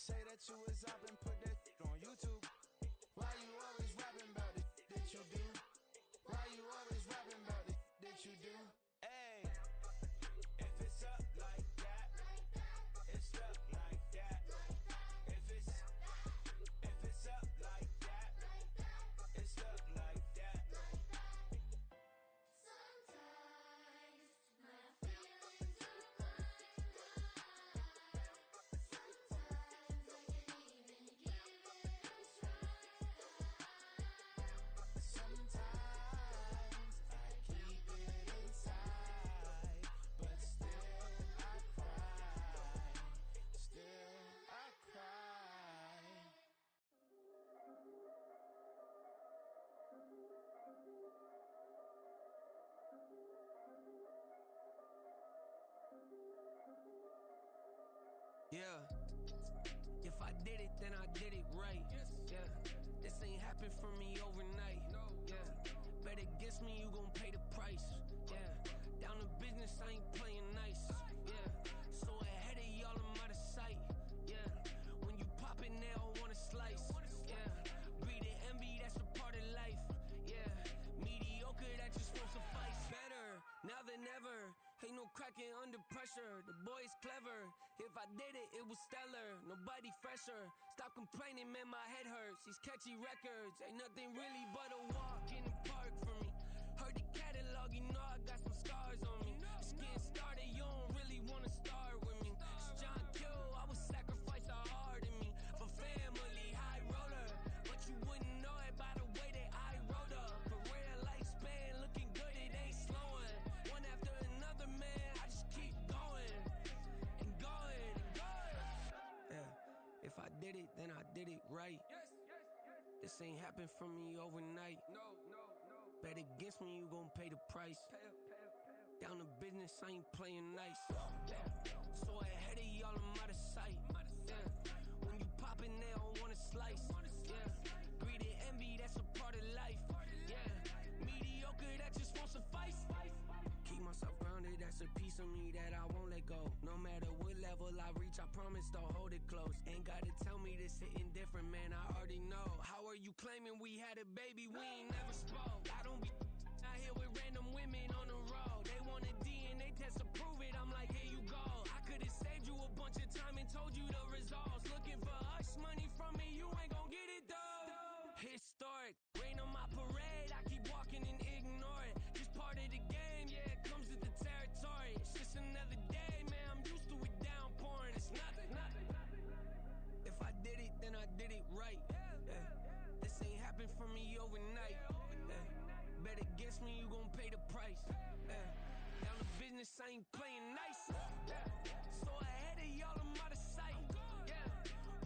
Say that you was up and put that on YouTube. Why you always rapping about it that you do? Why you always rapping about it that you do? Hey, if it's up like that, it's stuck like that. If it's up like that, it's stuck like that. Yeah, if I did it, then I did it right. Yeah, this ain't happened for me overnight. Yeah, bet against me, you gon' pay the price. Yeah, down to business, I ain't playing nice. Yeah, so ahead of y'all, I'm out of sight. Yeah, when you pop it, they all wanna slice. Yeah, greed and envy, that's a part of life. Yeah, mediocre, that just won't suffice. Better now than ever. Ain't no cracking under pressure. The boy is clever. If I did it, it was stellar. Nobody fresher. Stop complaining, man, my head hurts. These catchy records ain't nothing really but a walk in the park for me. Heard the catalog, you know I got some scars on me. Just getting started, you don't really wanna start with me. It's John Kill, I would sacrifice a heart in me for family, high roller. But you wouldn't know it by the way that I wrote up. Career lifespan looking good, it ain't slowing. One after another, man, I just keep going and going and going. Yeah, if I did it, then I did it right. This ain't happened for me overnight. Bet against me, you gon' pay the price. Down to business, I ain't playing nice. Yeah. So ahead of y'all, I'm out of sight. Yeah. When you poppin', they don't wanna slice. Yeah. Greed and envy, that's a part of life. Yeah. Mediocre, that just won't suffice. Keep myself grounded, that's a piece of me that I won't let go. No matter what level I reach, I promise to hold it close. Ain't gotta tell me this hitting different, man, I already know. How are you claiming we had a baby, we ain't never spoke? I don't be out here with random women on the road. They want a DNA test to prove it, I'm like, here you go. I could've saved you a bunch of time and told you the results. Looking for hush money from me, you ain't gon' get it though. Historic, rain on my parade, I keep walking and ignore it. Just part of the game, yeah, it comes with the territory. It's just another day, man, I'm used to it downpouring. It's nothing. If I did it, then I did it right. Yeah. This ain't happened for me overnight. Yeah. Bet against me, you gon' pay the price. Yeah. Down to business, I ain't playing nice. Yeah. So ahead of y'all, I'm out of sight. Yeah.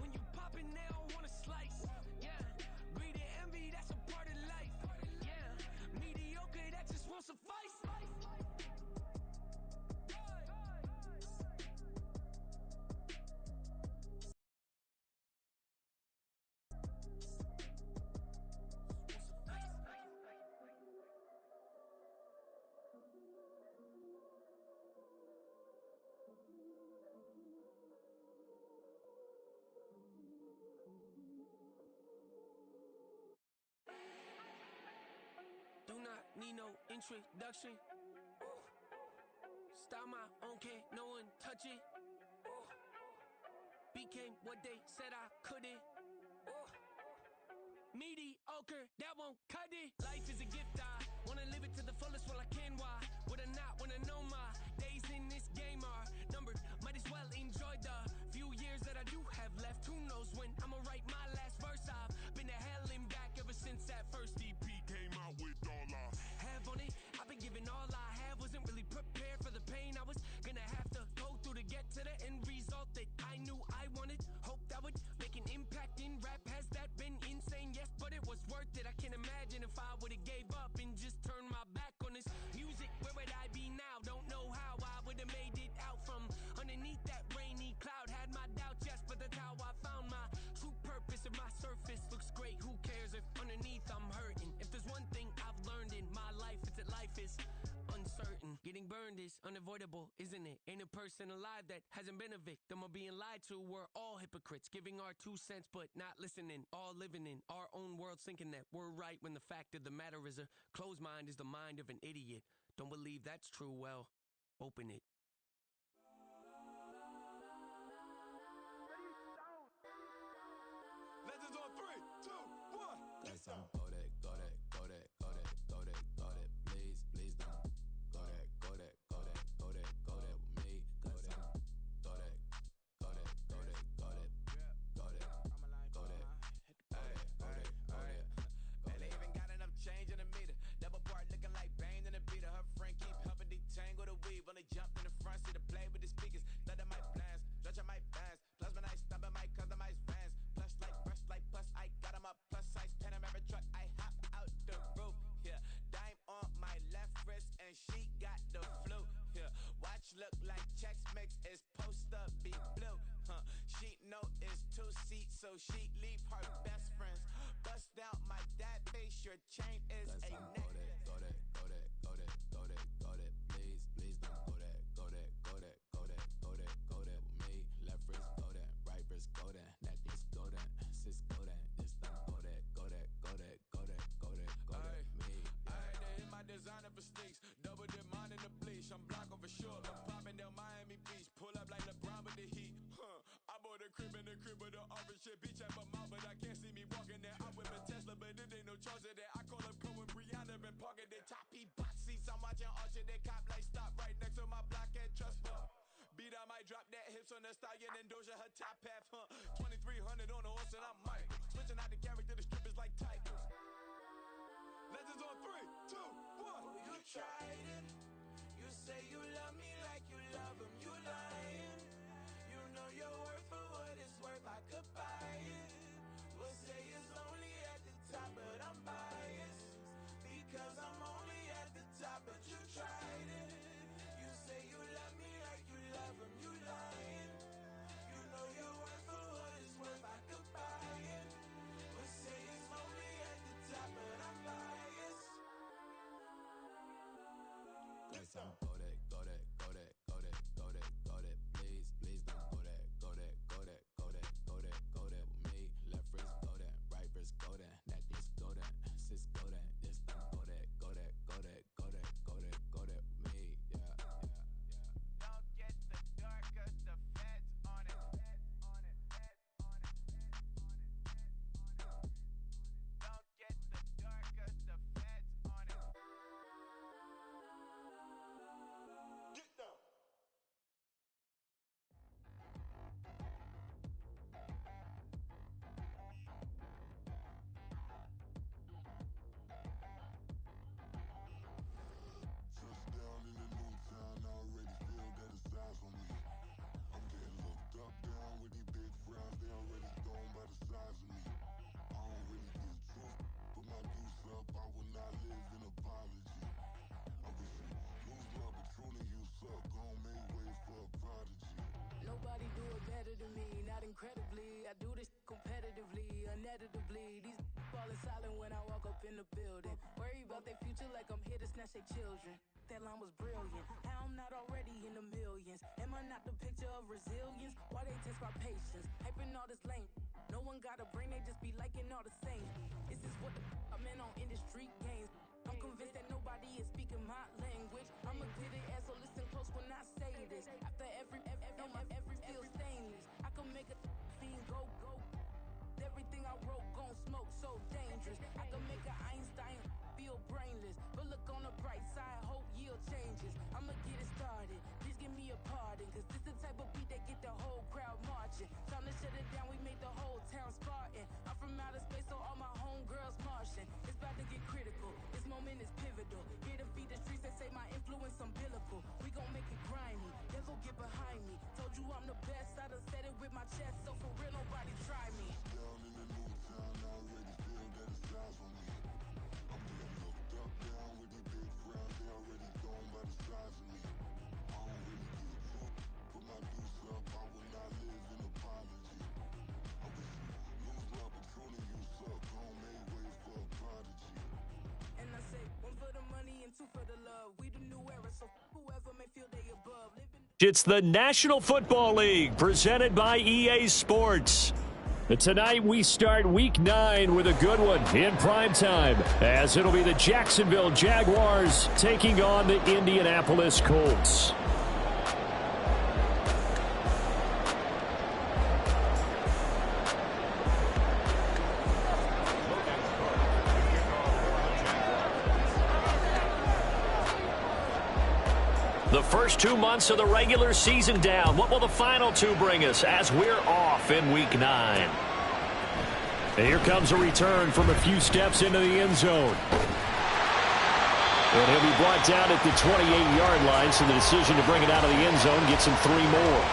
When you poppin', they don't wanna slice. Yeah. Greed and envy, that's a part of life. Yeah. Mediocre, that just won't suffice. Do not need no introduction. Style my own, can't no one touch it. Became what they said I couldn't. Mediocre, that won't cut it. Life is a gift, I wanna live it to the fullest while I can. Why would I not wanna know my days in this game are numbered? Might as well enjoy the few years that I do have left. Who knows when I'ma write my last verse? I've been to hell and back ever since that first EP came out with all I have on it. I've been giving all I have, wasn't really prepared for the pain I was gonna have to go through to get to the end result that I knew I wanted. Hoped I would make an impact in rap. Has that been insane? Yes, but it was worth it. I can't imagine if I would've gave up and just turned my back on this music. Where would I be now? Don't know how I would've made it out from underneath that rainy cloud. Had my doubts, yes, but that's how I found my true purpose. If my surface looks great, who cares if underneath I'm hurting? If there's one thing I've learned in my life, it's that life is uncertain. Getting burned is unavoidable, isn't it? Ain't a person alive that hasn't been a victim of being lied to. We're all hypocrites, giving our 2 cents but not listening. All living in our own world, thinking that we're right when the fact of the matter is a closed mind is the mind of an idiot. Don't believe that's true? Well, open it. Legends on 3, 2, 1. Got some Kodak, Kodak, Kodak, Kodak, Kodak, Kodak. Please, please don't. Kodak, Kodak, Kodak, Kodak, Kodak with me. Got some Kodak, Kodak, Kodak, Kodak, Kodak, Kodak, Kodak, Kodak, Kodak. And they even got enough change in the meter. Double part looking like Bane in the beater. Her friend keep helping detangle the weave. Only jumped in the front seat to play with the speakers. Thunder might blast, stretch my bands. Plasma night, stubbing my customized vans. Plush like brush like plus. I got 'em up plus size Panamera truck. I hop out the roof. Yeah, dime on my left wrist and she got the flu. Yeah, watch look like Chex Mix is post up be blue. She know it's 2 seats, so she leave her best friends. Bust out my dad face, your chain is Got a some neck. Kodak, Kodak, Kodak, Kodak, Kodak, Kodak. Please, please don't. Kodak, Kodak, Kodak, Kodak, Kodak, Kodak with me. Left wrist Kodak, right wrist Kodak, necklace Kodak, sis Kodak. This time Kodak, Kodak, Kodak, Kodak, Kodak, Kodak with me. I had to hit my designer for sneaks. Double dip mine in the bleach. I'm block over short. I'm popping down Miami Beach. Pull up like LeBron with the heat. I bought a crib in the crib with the orange shit. Beach at my mouth, but I can't see me walking there. I whip a Tesla, but it ain't no charger there. I call up Cohen, Brianna, been parking the top. He bot seats. I'm watching Archer. They cop like stop right next to my block and trust fund. Beat, I might drop that hips on the stallion and Doja her top half. 2300 on the horse and I'm Michael. Switching out the character, the strippers like titles. Legends on 3, 2, 1. You tried it. You say you love me like you love him. You lying. You know your worth for what it's worth. I could buy it. Will say it's only at the top, but I'm biased because I'm only at the top. But you tried it. You say you love me like you love him. You lying. You know your worth for what it's worth. I could buy it. Will say it's only at the top, but I'm biased. Got some Kodak, Kodak, Kodak, Kodak, Kodak, Kodak. Please, please don't. Kodak, Kodak, Kodak, Kodak, Kodak, Kodak with me. Left wrist Kodak, right wrist Kodak, necklace Kodak, sis Kodak. This time Kodak, Kodak, Kodak, Kodak, Kodak, Kodak with me. Yeah, yeah, yeah. Don't get the dark, cause the feds on it. Don't get the dark, cause the feds on it. Get down. Touchdown in the new town, I already feel that it's eyes on me. I'm getting looked up, down with these big frowns, they already thrown by the size of me. I don't really get truth, put my deuce up, I will not live in apology. I wish you lose love, but truly you suck, gon' make way for a prodigy. Nobody do it better than me, not incredibly. I do this competitively, uneditably. These falling silent when I walk up in the building. Worry about their future like I'm here to snatch their children. That line was brilliant. How I'm not already in the millions? Am I not the picture of resilience? Why they test my patience? Hyping all this lame. No one got a brain, they just be liking all the same. This is what the I'm in on industry games. I'm convinced that nobody is speaking my language. I'ma get it as so listen close when I say this. After every feel stainless. I can make a scene go. Everything I wrote gon' smoke so dangerous. I can make an Einstein feel brainless. But look on the bright side, hope yield changes. I'ma get it started. Please give me a pardon. Cause this the type of beat that get the whole crowd marching. Time to shut it down, we made the whole town Spartan. I'm from outer space, so all my homegirls Martian. It's about to get critical. This moment is pivotal. Here to feed the streets, they say my influence umbilical. We gon' make it grimy. Never get behind me. Told you I'm the best. I done said it with my chest. So for real, nobody try me. Down in the new town, I already feel that it's eyes on me. I'm getting looked up, down with these big frowns, they already thrown by the size of me. I don't really get truth, put my deuce up, I will not live in apology. I wish you lose love, but truly you suck, gon' make way for a prodigy. And I say, one for the money and two for the love. We the new era, so whoever It's the National Football League presented by EA Sports. Tonight we start Week 9 with a good one in prime time, as it'll be the Jacksonville Jaguars taking on the Indianapolis Colts. The first 2 months of the regular season down. What will the final 2 bring us as we're off in Week 9? And here comes a return from a few steps into the end zone. And he'll be brought down at the 28-yard line, so the decision to bring it out of the end zone gets him 3 more.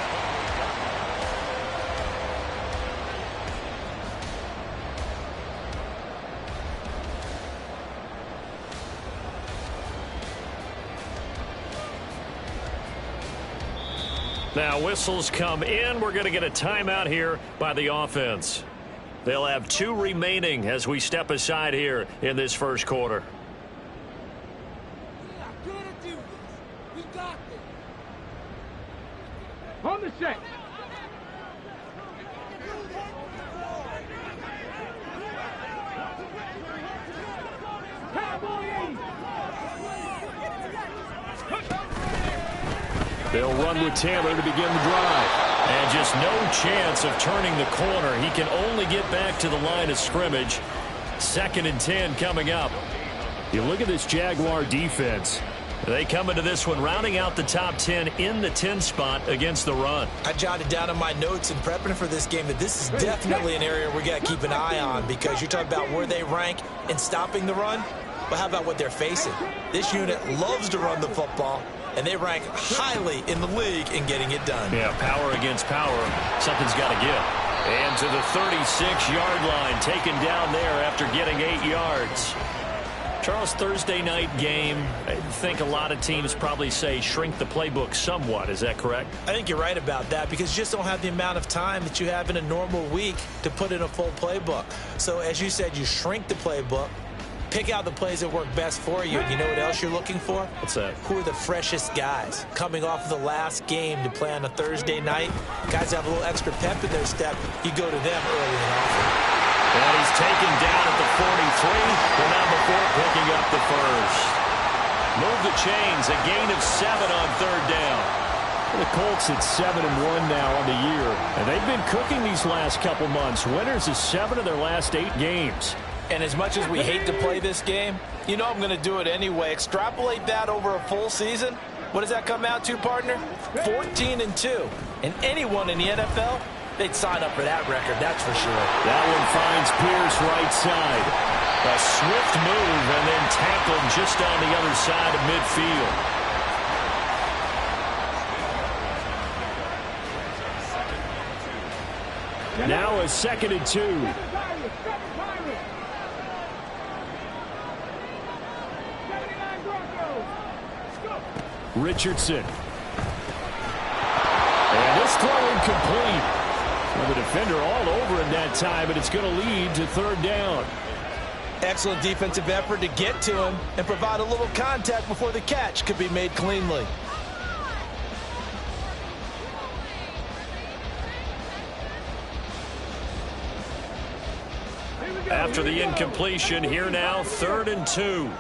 Now whistles come in. We're going to get a timeout here by the offense. They'll have 2 remaining as we step aside here in this first quarter. We are going to do this. We got this. On the set. They'll run with Taylor to begin the drive. And just no chance of turning the corner. He can only get back to the line of scrimmage. 2nd and 10 coming up. You look at this Jaguar defense. They come into this one rounding out the top 10 in the 10 spot against the run. I jotted down in my notes in prepping for this game that this is definitely an area we got to keep an eye on, because you're talking about where they rank in stopping the run. But how about what they're facing? This unit loves to run the football, and they rank highly in the league in getting it done. Yeah, power against power. Something's got to give. And to the 36-yard line, taken down there after getting 8 yards. Charles, Thursday night game, I think a lot of teams probably say shrink the playbook somewhat. Is that correct? I think you're right about that, because you just don't have the amount of time that you have in a normal week to put in a full playbook. So as you said, you shrink the playbook, pick out the plays that work best for you. And you know what else you're looking for? What's that? Who are the freshest guys coming off of the last game to play on a Thursday night? Guys have a little extra pep in their step. You go to them early and often. And he's taken down at the 43. Well, now before picking up the first. Move the chains. A gain of 7 on 3rd down. The Colts at 7-1 now on the year. And they've been cooking these last couple months. Winners of 7 of their last 8 games. And as much as we hate to play this game, you know I'm going to do it anyway. Extrapolate that over a full season. What does that come out to, partner? 14-2. And anyone in the NFL, they'd sign up for that record, that's for sure. That one finds Pierce right side. A swift move and then tackled just on the other side of midfield. Now a 2nd and 2. Richardson. And this throw incomplete. Well, the defender all over him that time, and it's going to lead to 3rd down. Excellent defensive effort to get to him and provide a little contact before the catch could be made cleanly. After the incompletion, here now, 3rd and 2.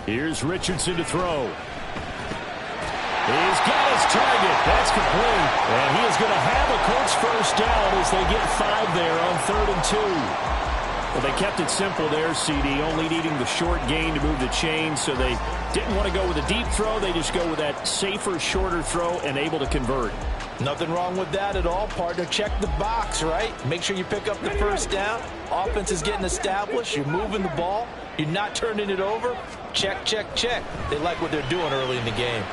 Here's Richardson to throw. He's got his target. That's complete. And he is going to have a Colts first down as they get 5 there on 3rd and 2. Well, they kept it simple there, CD, only needing the short gain to move the chain, so they didn't want to go with a deep throw. They just go with that safer, shorter throw and able to convert. Nothing wrong with that at all, partner. Check the box, right? Make sure you pick up the first down. Offense is getting established. You're moving the ball. You're not turning it over. Check, check, check. They like what they're doing early in the game.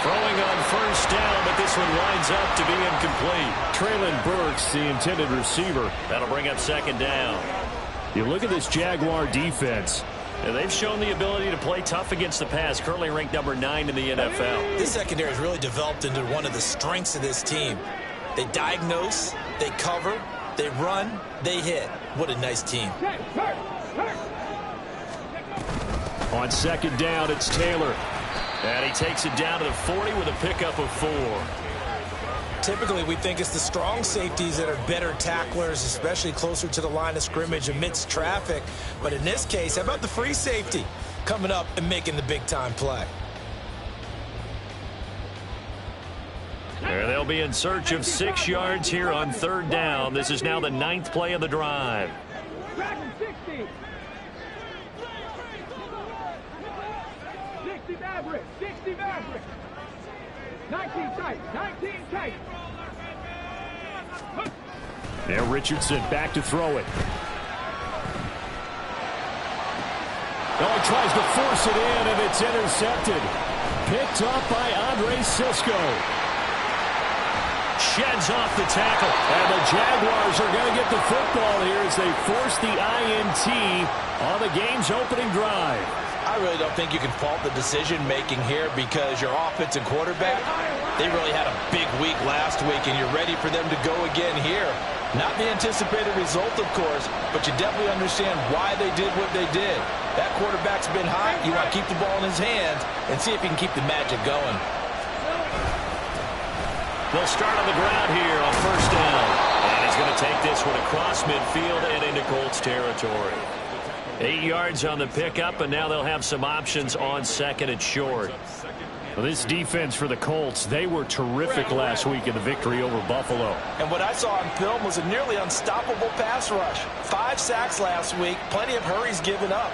Throwing on first down, but this one winds up to be incomplete. Traylon Burks, the intended receiver. That'll bring up 2nd down. You look at this Jaguar defense. And they've shown the ability to play tough against the pass, currently ranked number 9 in the NFL. This secondary has really developed into one of the strengths of this team. They diagnose, they cover, They run, they hit. What a nice team. On second down, it's Taylor. And he takes it down to the 40 with a pickup of 4. Typically, we think it's the strong safeties that are better tacklers, especially closer to the line of scrimmage amidst traffic. But in this case, how about the free safety coming up and making the big-time play? There they'll be in search of 6 yards here on third down. This is now the 9th play of the drive. 60. 60 Maverick. 60 Maverick. 19 tight. 19 tight. Now Richardson back to throw it. Oh, he tries to force it in, and it's intercepted. Picked up by Andre Cisco. Sheds off the tackle. And the Jaguars are going to get the football here as they force the INT on the game's opening drive. I really don't think you can fault the decision-making here because your offense and quarterback, they really had a big week last week, and you're ready for them to go again here. Not the anticipated result, of course, but you definitely understand why they did what they did. That quarterback's been hot. You want to keep the ball in his hands and see if he can keep the magic going. They'll start on the ground here on first down. And he's going to take this one across midfield and into Colts territory. 8 yards on the pickup, and now they'll have some options on second and short. Well, this defense for the Colts, they were terrific last week in the victory over Buffalo. And what I saw on film was a nearly unstoppable pass rush. 5 sacks last week, plenty of hurries given up.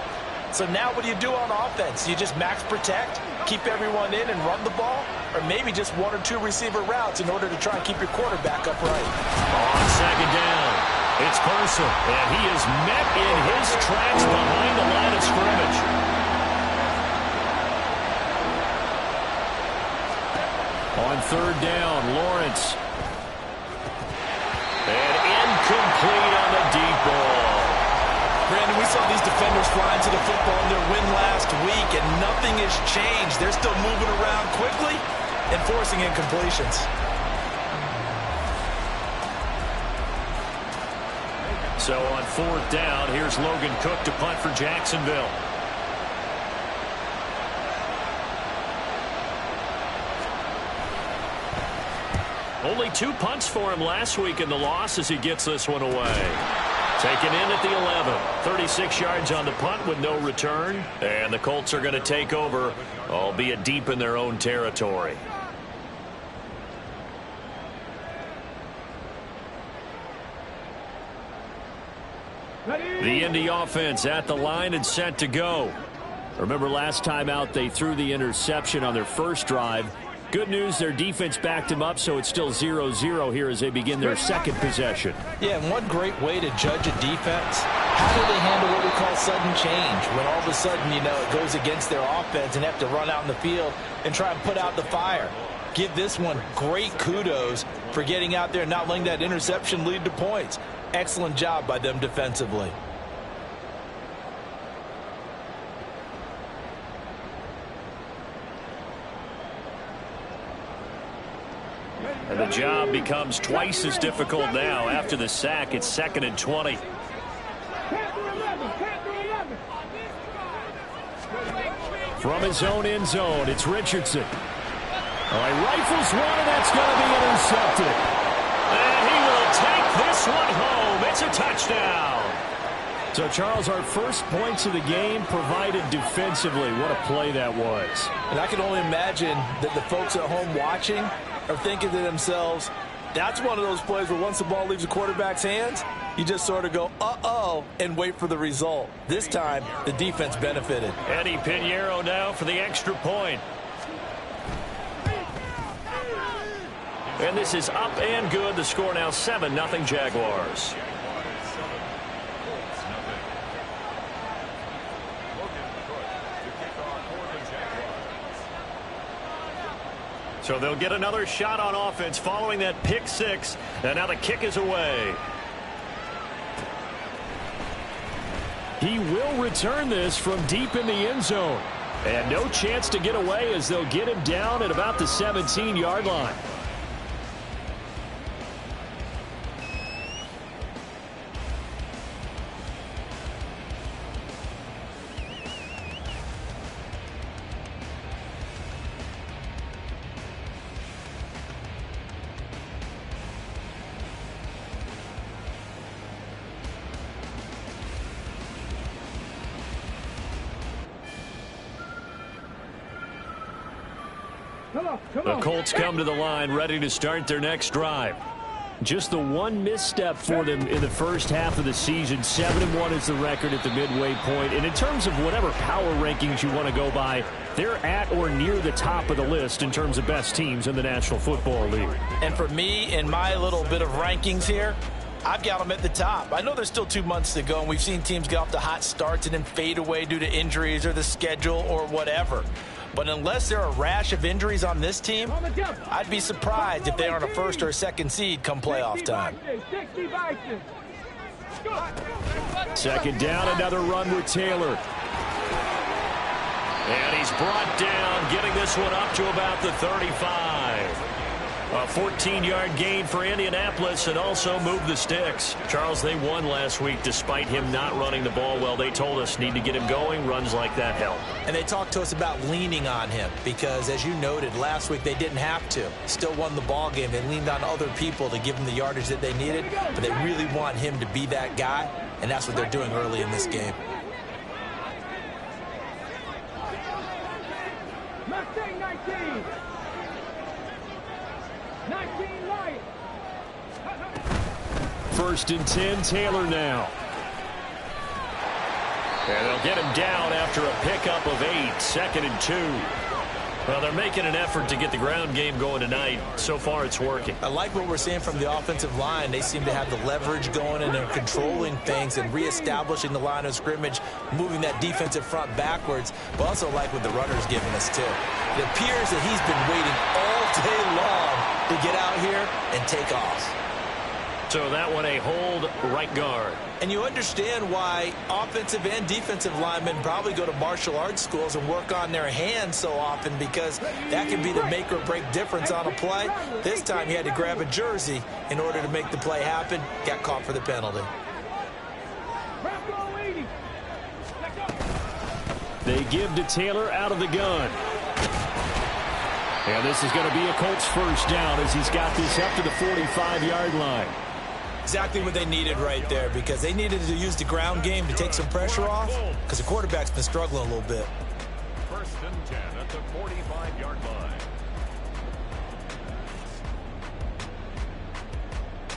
So now what do you do on offense? You just max protect, keep everyone in and run the ball, or maybe just 1 or 2 receiver routes in order to try and keep your quarterback upright. On second down, it's Purcell, and he is met in his tracks behind the line of scrimmage. On third down, Lawrence. And incomplete on the deep ball. Brandon, we saw these defenders flying to the football in their win last week, and nothing has changed. They're still moving around quickly and forcing incompletions. So on fourth down, here's Logan Cook to punt for Jacksonville. Only 2 punts for him last week in the loss as he gets this one away. Taken in at the 11. 36 yards on the punt with no return. And the Colts are going to take over, albeit deep in their own territory. The Indy offense at the line and set to go. Remember last time out they threw the interception on their first drive. Good news, their defense backed him up, so it's still 0-0 here as they begin their second possession. Yeah, and one great way to judge a defense, how do they handle what we call sudden change? When all of a sudden, you know, it goes against their offense and have to run out in the field and try and put out the fire. Give this one great kudos for getting out there and not letting that interception lead to points. Excellent job by them defensively. And the job becomes twice as difficult now. After the sack, it's 2nd and 20. From his own end zone, it's Richardson. Oh, he rifles one, and that's going to be intercepted. And he will take this one home. It's a touchdown. So, Charles, our first points of the game provided defensively. What a play that was. And I can only imagine that the folks at home watching are thinking to themselves, that's one of those plays where once the ball leaves the quarterback's hands, you just sort of go, uh-oh, and wait for the result. This time, the defense benefited. Eddie Pinheiro now for the extra point. And this is up and good. The score now 7-0 Jaguars. So they'll get another shot on offense following that pick six. And now the kick is away. He will return this from deep in the end zone. And no chance to get away as they'll get him down at about the 17-yard line. The Colts come to the line ready to start their next drive. Just the one misstep for them in the first half of the season. 7-1 is the record at the midway point. And in terms of whatever power rankings you want to go by, they're at or near the top of the list in terms of best teams in the National Football League. And for me, in my little bit of rankings here, I've got them at the top. I know there's still 2 months to go, and we've seen teams get off to hot starts and then fade away due to injuries or the schedule or whatever. But unless there are a rash of injuries on this team, I'd be surprised if they aren't a first or a second seed come playoff time. Second down, another run with Taylor. And he's brought down, getting this one up to about the 35. A 14-yard gain for Indianapolis and also moved the sticks. Charles, they won last week despite him not running the ball well. They told us need to get him going. Runs like that help. And they talked to us about leaning on him because, as you noted, last week they didn't have to. Still won the ball game. They leaned on other people to give them the yardage that they needed, but they really want him to be that guy, and that's what they're doing early in this game. Mustang 19. 19 light. First and 10, Taylor now. And they'll get him down after a pickup of 8, 2nd and 2. Well, they're making an effort to get the ground game going tonight. So far, it's working. I like what we're seeing from the offensive line. They seem to have the leverage going, and they're controlling things and reestablishing the line of scrimmage, moving that defensive front backwards, but also like what the runner's giving us, too. It appears that he's been waiting all day long to get out here and take off. So that one a hold right guard. And you understand why offensive and defensive linemen probably go to martial arts schools and work on their hands so often, because that can be the make or break difference on a play. This time he had to grab a jersey in order to make the play happen. Got caught for the penalty. They give to Taylor out of the gun. And this is going to be a Colts first down as he's got this up to the 45-yard line. Exactly what they needed right there, because they needed to use the ground game to take some pressure off, because the quarterback's been struggling a little bit. First and 10 at the 45-yard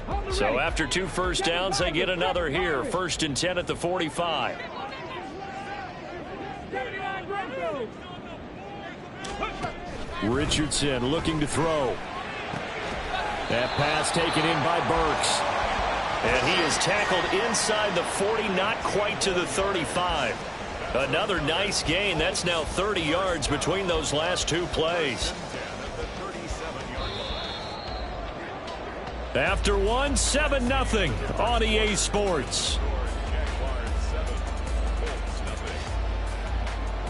line. So after 2 first downs, they get another here. First and 10 at the 45. Richardson looking to throw. That pass taken in by Burks. And he is tackled inside the 40, not quite to the 35. Another nice gain. That's now 30 yards between those last 2 plays. After one, 7-0 on EA Sports.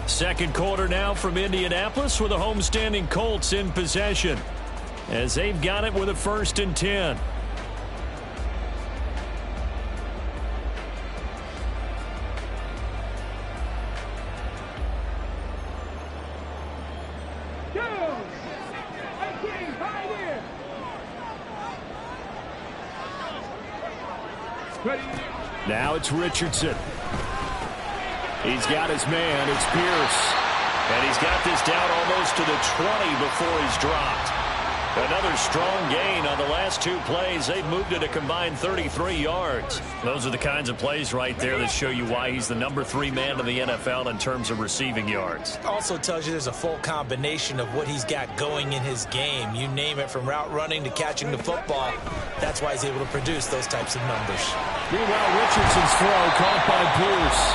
Second quarter now from Indianapolis with the homestanding Colts in possession, as they've got it with a first and 10. Now it's Richardson. He's got his man. It's Pierce. And he's got this down almost to the 20 before he's dropped. Another strong gain on the last 2 plays. They've moved it a combined 33 yards. Those are the kinds of plays right there that show you why he's the number 3 man in the NFL in terms of receiving yards. Also tells you there's a full combination of what he's got going in his game. You name it, from route running to catching the football. That's why he's able to produce those types of numbers. Meanwhile, Richardson's throw caught by Pierce.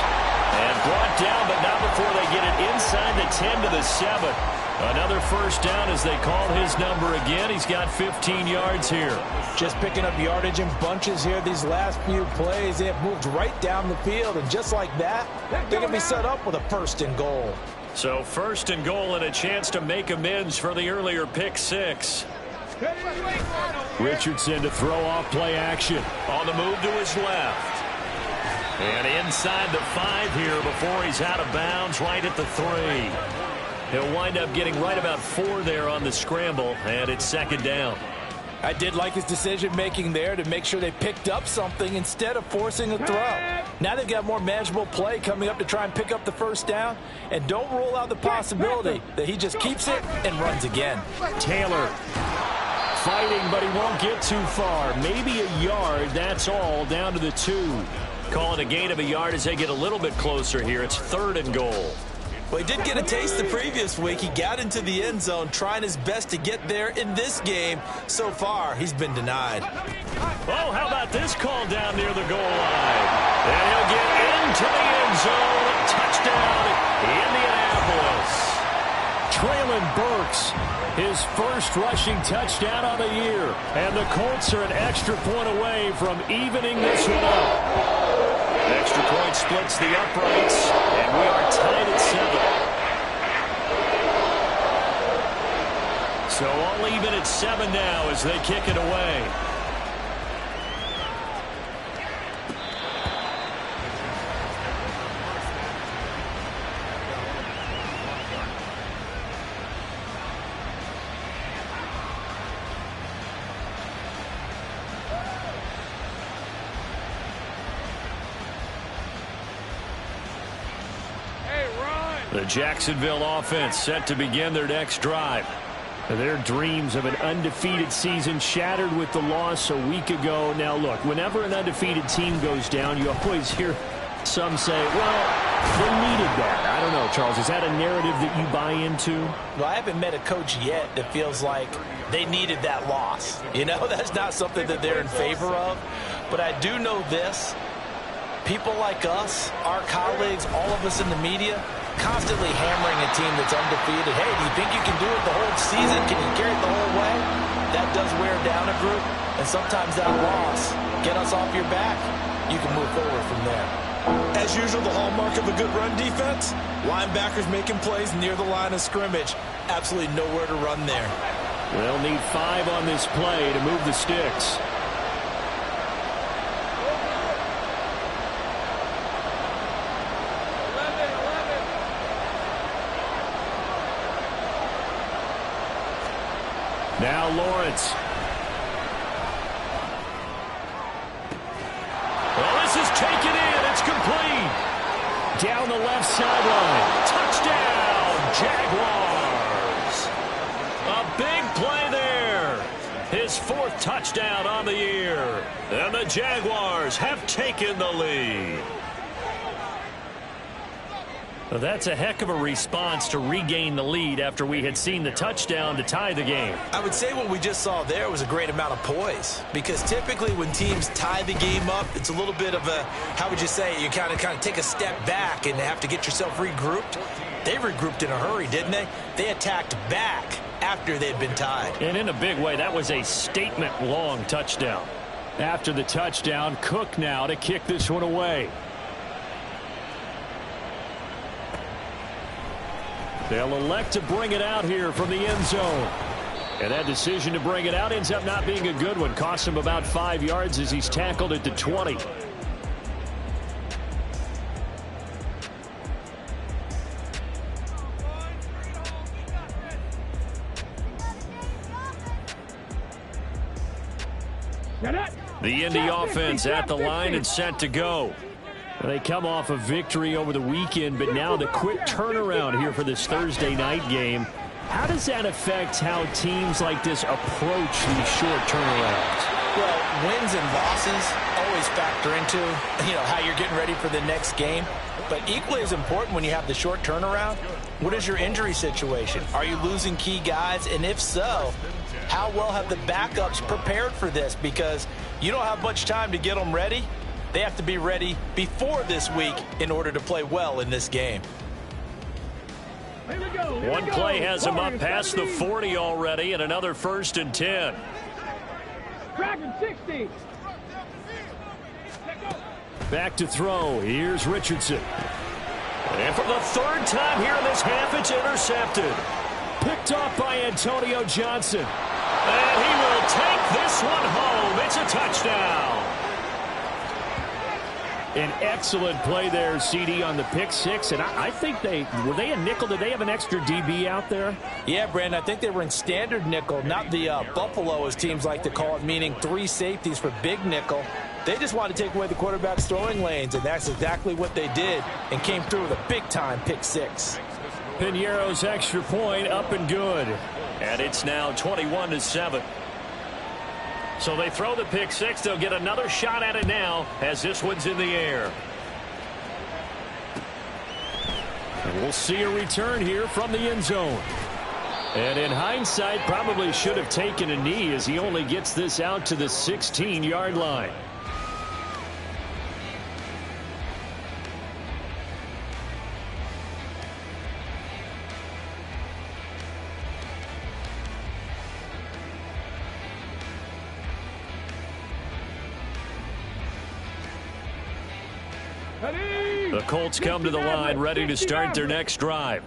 And brought down, but not before they get it inside the 10 to the 7. Another first down as they call his number again. He's got 15 yards here. Just picking up yardage in bunches here these last few plays. They have moved right down the field, and just like that, they're going to be set up with a first and goal. So first and goal and a chance to make amends for the earlier pick 6. Richardson to throw off play action. On the move to his left. And inside the 5 here before he's out of bounds, right at the 3. He'll wind up getting right about 4 there on the scramble, and it's second down. I did like his decision-making there to make sure they picked up something instead of forcing a throw. Now they've got more manageable play coming up to try and pick up the first down. And don't rule out the possibility that he just keeps it and runs again. Taylor fighting, but he won't get too far. Maybe a yard, that's all, down to the 2. Call it a gain of a yard as they get a little bit closer here. It's 3rd and goal. Well, he did get a taste the previous week. He got into the end zone, trying his best to get there in this game. So far, he's been denied. Oh, how about this call down near the goal line? And he'll get into the end zone. Touchdown, Indianapolis. Traylon Burks, his first rushing touchdown on the year. And the Colts are an extra point away from evening this one up. Extra point splits the uprights, and we are tied at 7. So all even at 7 now as they kick it away. The Jacksonville offense set to begin their next drive. Their dreams of an undefeated season shattered with the loss a week ago. Now, look, whenever an undefeated team goes down, you always hear some say, well, they needed that. I don't know, Charles. Is that a narrative that you buy into? Well, I haven't met a coach yet that feels like they needed that loss. You know, that's not something that they're in favor of. But I do know this. People like us, our colleagues, all of us in the media, constantly hammering a team that's undefeated. Hey, do you think you can do it the whole season? Can you carry it the whole way? That does wear down a group, and sometimes that loss, get us off your back, you can move forward from there. As usual, the hallmark of a good run defense, linebackers making plays near the line of scrimmage. Absolutely nowhere to run there. They'll need 5 on this play to move the sticks. Now Lawrence. Well, this is taken in. It's complete. Down the left sideline. Touchdown, Jaguars. A big play there. His 4th touchdown on the year. And the Jaguars have taken the lead. Well, that's a heck of a response to regain the lead after we had seen the touchdown to tie the game. I would say what we just saw there was a great amount of poise, because typically when teams tie the game up, it's a little bit of a, how would you say, you kind of take a step back and have to get yourself regrouped. They regrouped in a hurry, didn't they? They attacked back after they'd been tied. And in a big way, that was a statement-long touchdown. After the touchdown, Cook now to kick this one away. They'll elect to bring it out here from the end zone. And that decision to bring it out ends up not being a good one. Costs him about 5 yards as he's tackled at the 20. The Indy offense at the line and set to go. They come off a victory over the weekend, but now the quick turnaround here for this Thursday night game. How does that affect how teams like this approach these short turnarounds? Well, wins and losses always factor into, how you're getting ready for the next game. But equally as important when you have the short turnaround, what is your injury situation? Are you losing key guys? And if so, how well have the backups prepared for this? Because you don't have much time to get them ready. They have to be ready before this week in order to play well in this game. One play has him up past the 40 already, and another 1st and 10. Dragon 60. Back to throw. Here's Richardson. And for the 3rd time here in this half, it's intercepted. Picked off by Antonio Johnson. And he will take this one home. It's a touchdown. An excellent play there, CD, on the pick 6. And I think were they a nickel? Did they have an extra DB out there? Yeah, Brandon, I think they were in standard nickel, not the Buffalo, as teams like to call it, meaning 3 safeties for big nickel. They just wanted to take away the quarterback's throwing lanes, and that's exactly what they did and came through with a big-time pick six. Piñeiro's extra point up and good. And it's now 21-7. So they throw the pick six. They'll get another shot at it now as this one's in the air. And we'll see a return here from the end zone. And in hindsight, probably should have taken a knee as he only gets this out to the 16-yard line. The Colts come to the line ready to start their next drive.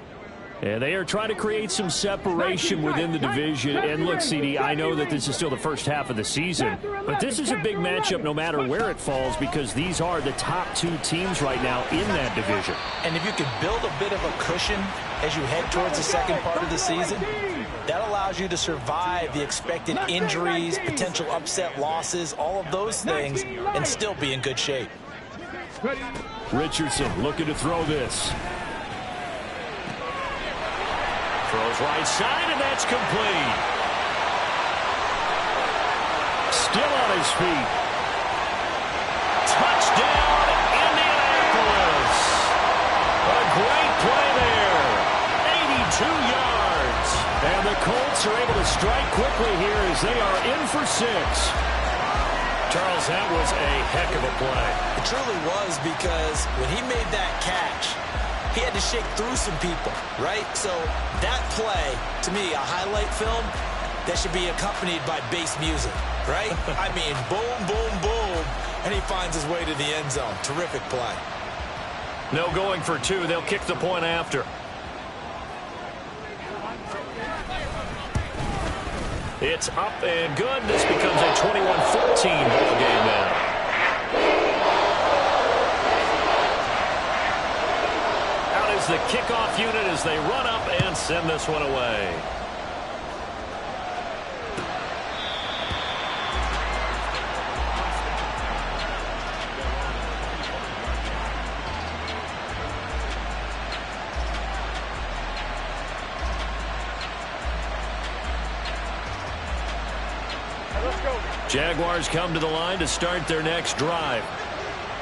And they are trying to create some separation within the division. And look, CD, I know that this is still the first half of the season, but this is a big matchup no matter where it falls because these are the top two teams right now in that division. And if you can build a bit of a cushion as you head towards the second part of the season, that allows you to survive the expected injuries, potential upset losses, all of those things, and still be in good shape. Richardson looking to throw this. Throws right side, and that's complete. Still on his feet. Touchdown, Indianapolis. A great play there. 82 yards. And the Colts are able to strike quickly here as they are in for 6. Charles, that was a heck of a play. It truly was because when he made that catch, he had to shake through some people, right? So that play, to me, a highlight film that should be accompanied by bass music, right? I mean, boom, boom, boom, and he finds his way to the end zone. Terrific play. No going for 2. They'll kick the point after. It's up and good. This becomes a 21-14 ball game now. The kickoff unit as they run up and send this one away. Jaguars come to the line to start their next drive.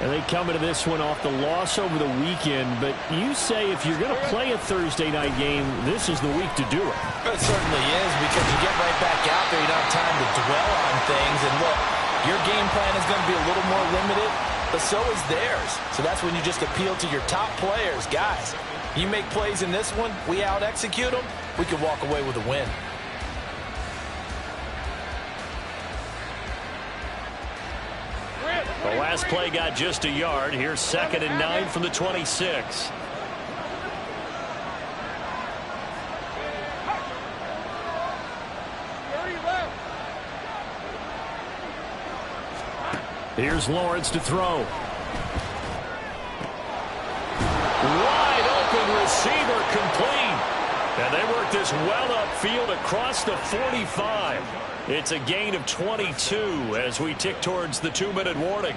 And they come into this one off the loss over the weekend. But you say if you're going to play a Thursday night game, this is the week to do it. It certainly is because you get right back out there. You don't have time to dwell on things. And look, your game plan is going to be a little more limited, but so is theirs. So that's when you just appeal to your top players. Guys, you make plays in this one, we out-execute them, we can walk away with a win. The last play got just a yard. Here's 2nd and 9 from the 26. Here's Lawrence to throw. Wide open receiver complete. And they work this well upfield across the 45. It's a gain of 22 as we tick towards the 2-minute warning.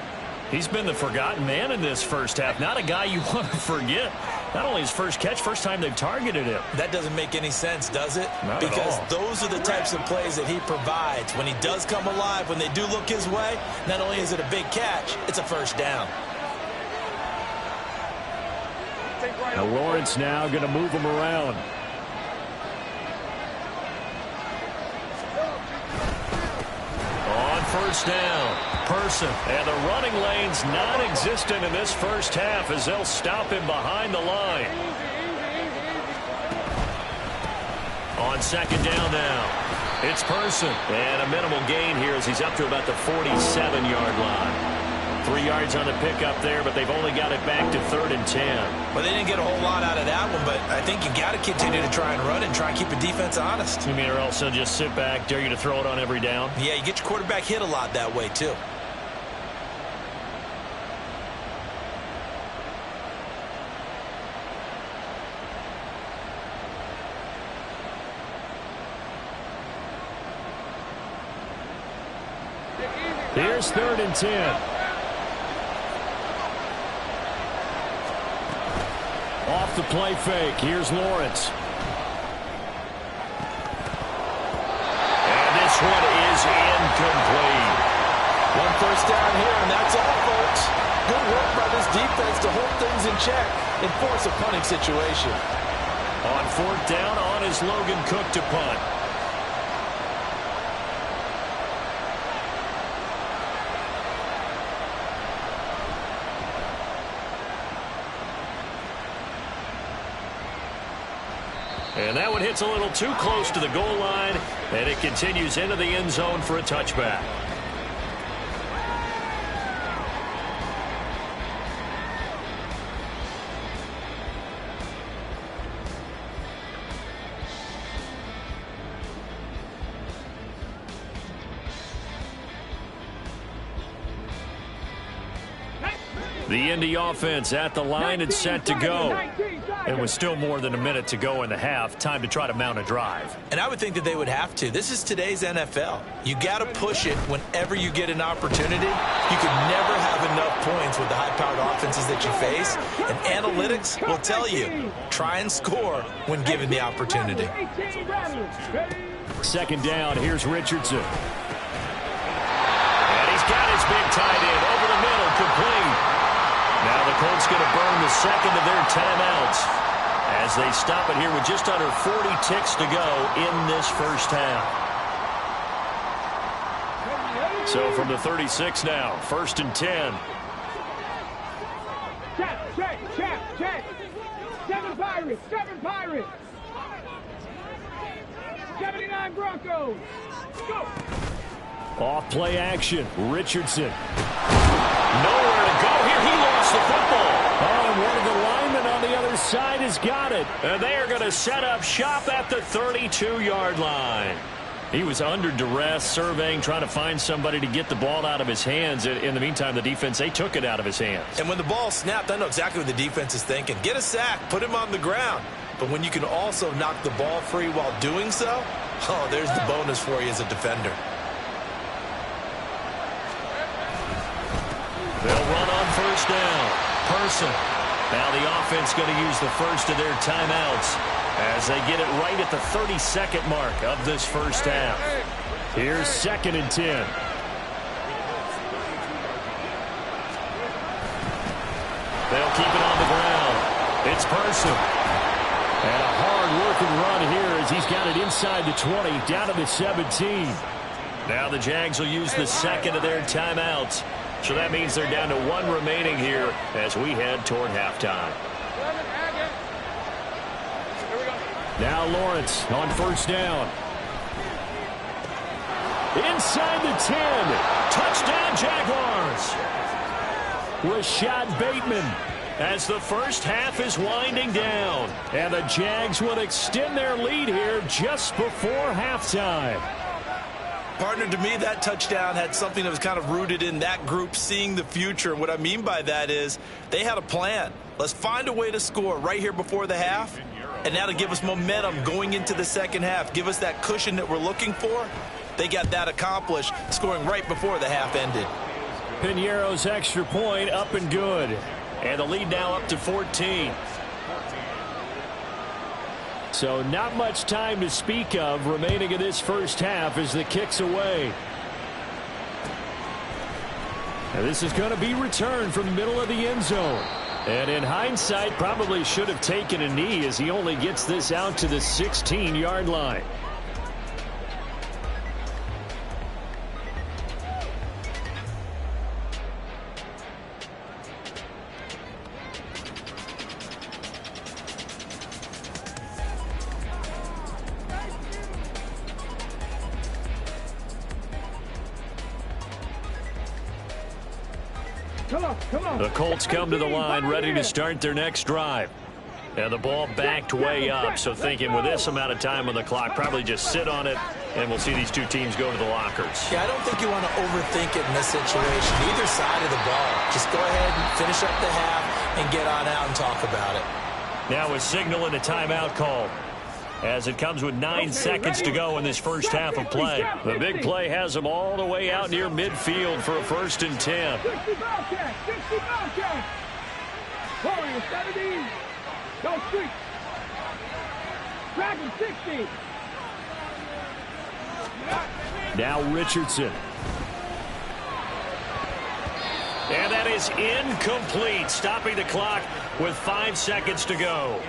He's been the forgotten man in this first half. Not a guy you want to forget. Not only his first catch, first time they've targeted him. That doesn't make any sense, does it? Not because at all. Those are the types of plays that he provides. When he does come alive, when they do look his way, not only is it a big catch, it's a first down. Now Lawrence now going to move him around. First down, Person, and the running lane's non-existent in this first half as they'll stop him behind the line. On 2nd down now, it's Person, and a minimal gain here as he's up to about the 47-yard line. 3 yards on the pickup there, but they've only got it back to 3rd and 10. Well, they didn't get a whole lot out of that one, but I think you got to continue to try and run and try and keep the defense honest. You mean or else they'll just sit back, dare you to throw it on every down? Yeah, you get your quarterback hit a lot that way, too. Here's 3rd and 10. Off the play fake, here's Lawrence. And this one is incomplete. One first down here, and that's all, folks. Good work by this defense to hold things in check and force a punting situation. On fourth down, on is Logan Cook to punt. And that one hits a little too close to the goal line, and it continues into the end zone for a touchback. The Indy offense at the line and set to go. And with still more than a minute to go in the half, time to try to mount a drive. And I would think that they would have to. This is today's NFL. You got to push it whenever you get an opportunity. You could never have enough points with the high-powered offenses that you face. And analytics will tell you, try and score when given the opportunity. Second down, here's Richardson. And he's got his big tight end over the middle, complete. Now the Colts going to burn the second of their timeouts as they stop it here with just under 40 ticks to go in this first half. So from the 36 now, 1st and 10. Check. 7 Pirates. 79 Broncos. Go. Off play action, Richardson. Nowhere to go here. He lost the football. Oh, and one of the linemen on the other side has got it. And they are going to set up shop at the 32-yard line. He was under duress, surveying, trying to find somebody to get the ball out of his hands. In the meantime, the defense, they took it out of his hands. And when the ball snapped, I know exactly what the defense is thinking. Get a sack, put him on the ground. But when you can also knock the ball free while doing so, oh, there's the bonus for you as a defender. They'll run on first down. Person. Now the offense going to use the first of their timeouts as they get it right at the 32nd mark of this first half. Here's 2nd and 10. They'll keep it on the ground. It's Person. And a hard-working run here as he's got it inside the 20, down to the 17. Now the Jags will use the second of their timeouts. So that means they're down to 1 remaining here as we head toward halftime. Now Lawrence on first down. Inside the 10. Touchdown Jaguars. Rashad Bateman as the first half is winding down. And the Jags will extend their lead here just before halftime. Partner, to me, that touchdown had something that was kind of rooted in that group seeing the future. What I mean by that is they had a plan. Let's find a way to score right here before the half. And now to give us momentum going into the second half, give us that cushion that we're looking for. They got that accomplished, scoring right before the half ended. Piñeiro's extra point up and good. And the lead now up to 14. So not much time to speak of remaining in this first half as the kick's away. And this is going to be returned from the middle of the end zone. And in hindsight, probably should have taken a knee as he only gets this out to the 16-yard line. The Colts come to the line ready to start their next drive. And the ball backed way up, so thinking with this amount of time on the clock, probably just sit on it, and we'll see these two teams go to the lockers. Yeah, I don't think you want to overthink it in this situation. Either side of the ball. Just go ahead and finish up the half and get on out and talk about it. Now a signal and a timeout call as it comes with 9 seconds to go in this first half of play. The big play has them all the way out near midfield for a 1st and 10. Go street. Dragon 60. Now Richardson. And that is incomplete, stopping the clock with 5 seconds to go.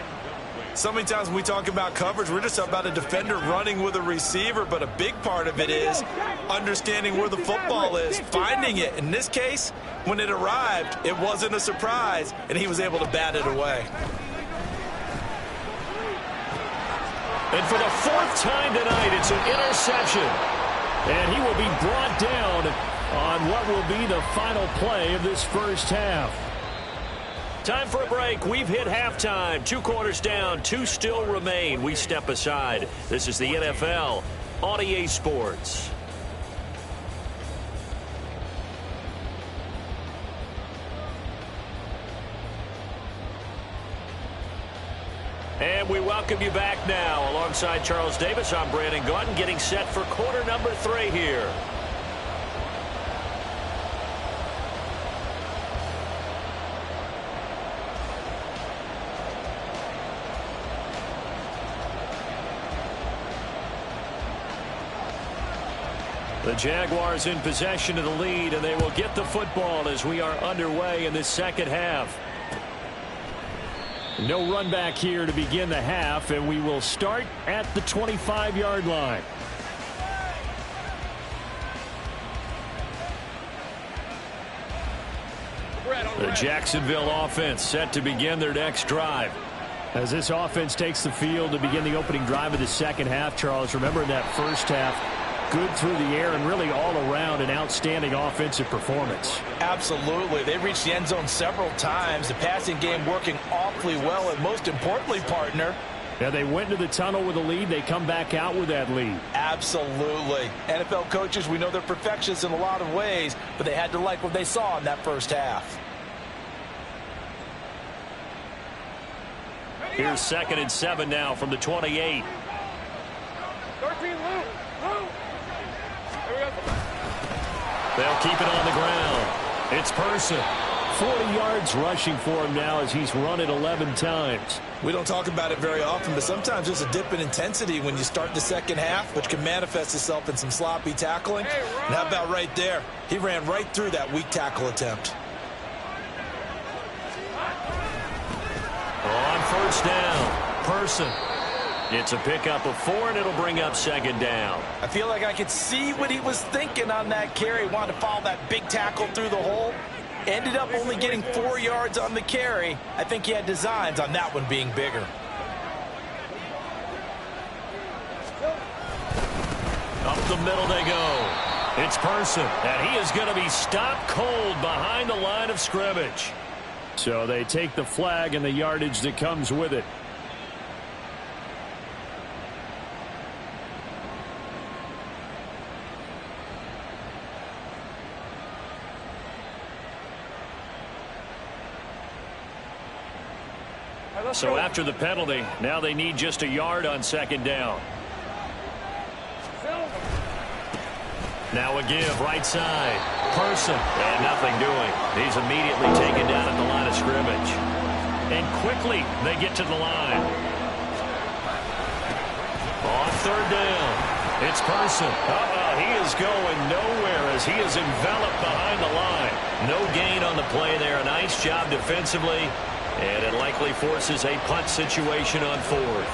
So many times when we talk about coverage, we're just about a defender running with a receiver, but a big part of it is understanding where the football is, finding it. In this case, when it arrived, it wasn't a surprise, and he was able to bat it away. And for the 4th time tonight, it's an interception. And he will be brought down on what will be the final play of this first half. Time for a break. We've hit halftime. 2 quarters down, 2 still remain. We step aside. This is the NFL on EA Sports. And we welcome you back now. Alongside Charles Davis, I'm Brandon Gaudin, getting set for quarter number 3 here. The Jaguars in possession of the lead, and they will get the football as we are underway in this second half. No run back here to begin the half, and we will start at the 25-yard line. The Jacksonville offense set to begin their next drive. As this offense takes the field to begin the opening drive of the second half, Charles, remember in that first half, good through the air and really all around an outstanding offensive performance. Absolutely. They reached the end zone several times. The passing game working awfully well, and most importantly, partner, yeah, they went into the tunnel with a lead. They come back out with that lead. Absolutely. NFL coaches, we know they're perfectionists in a lot of ways, but they had to like what they saw in that first half. Here's 2nd and 7 now from the 28. 13, Lou. They'll keep it on the ground. It's Person. 40 yards rushing for him now as he's run it 11 times. We don't talk about it very often, but sometimes there's a dip in intensity when you start the second half, which can manifest itself in some sloppy tackling. And how about right there? He ran right through that weak tackle attempt. On first down, Person. It's a pickup of 4, and it'll bring up 2nd down. I feel like I could see what he was thinking on that carry. Wanted to follow that big tackle through the hole. Ended up only getting 4 yards on the carry. I think he had designs on that one being bigger. Up the middle they go. It's Person, and he is going to be stopped cold behind the line of scrimmage. So they take the flag and the yardage that comes with it. So after the penalty, now they need just a yard on 2nd down. Now a give, right side. Person, and nothing doing. He's immediately taken down at the line of scrimmage. And quickly, they get to the line. On 3rd down, it's Person. He is going nowhere as he is enveloped behind the line. No gain on the play there. A nice job defensively. And it likely forces a punt situation on 4th.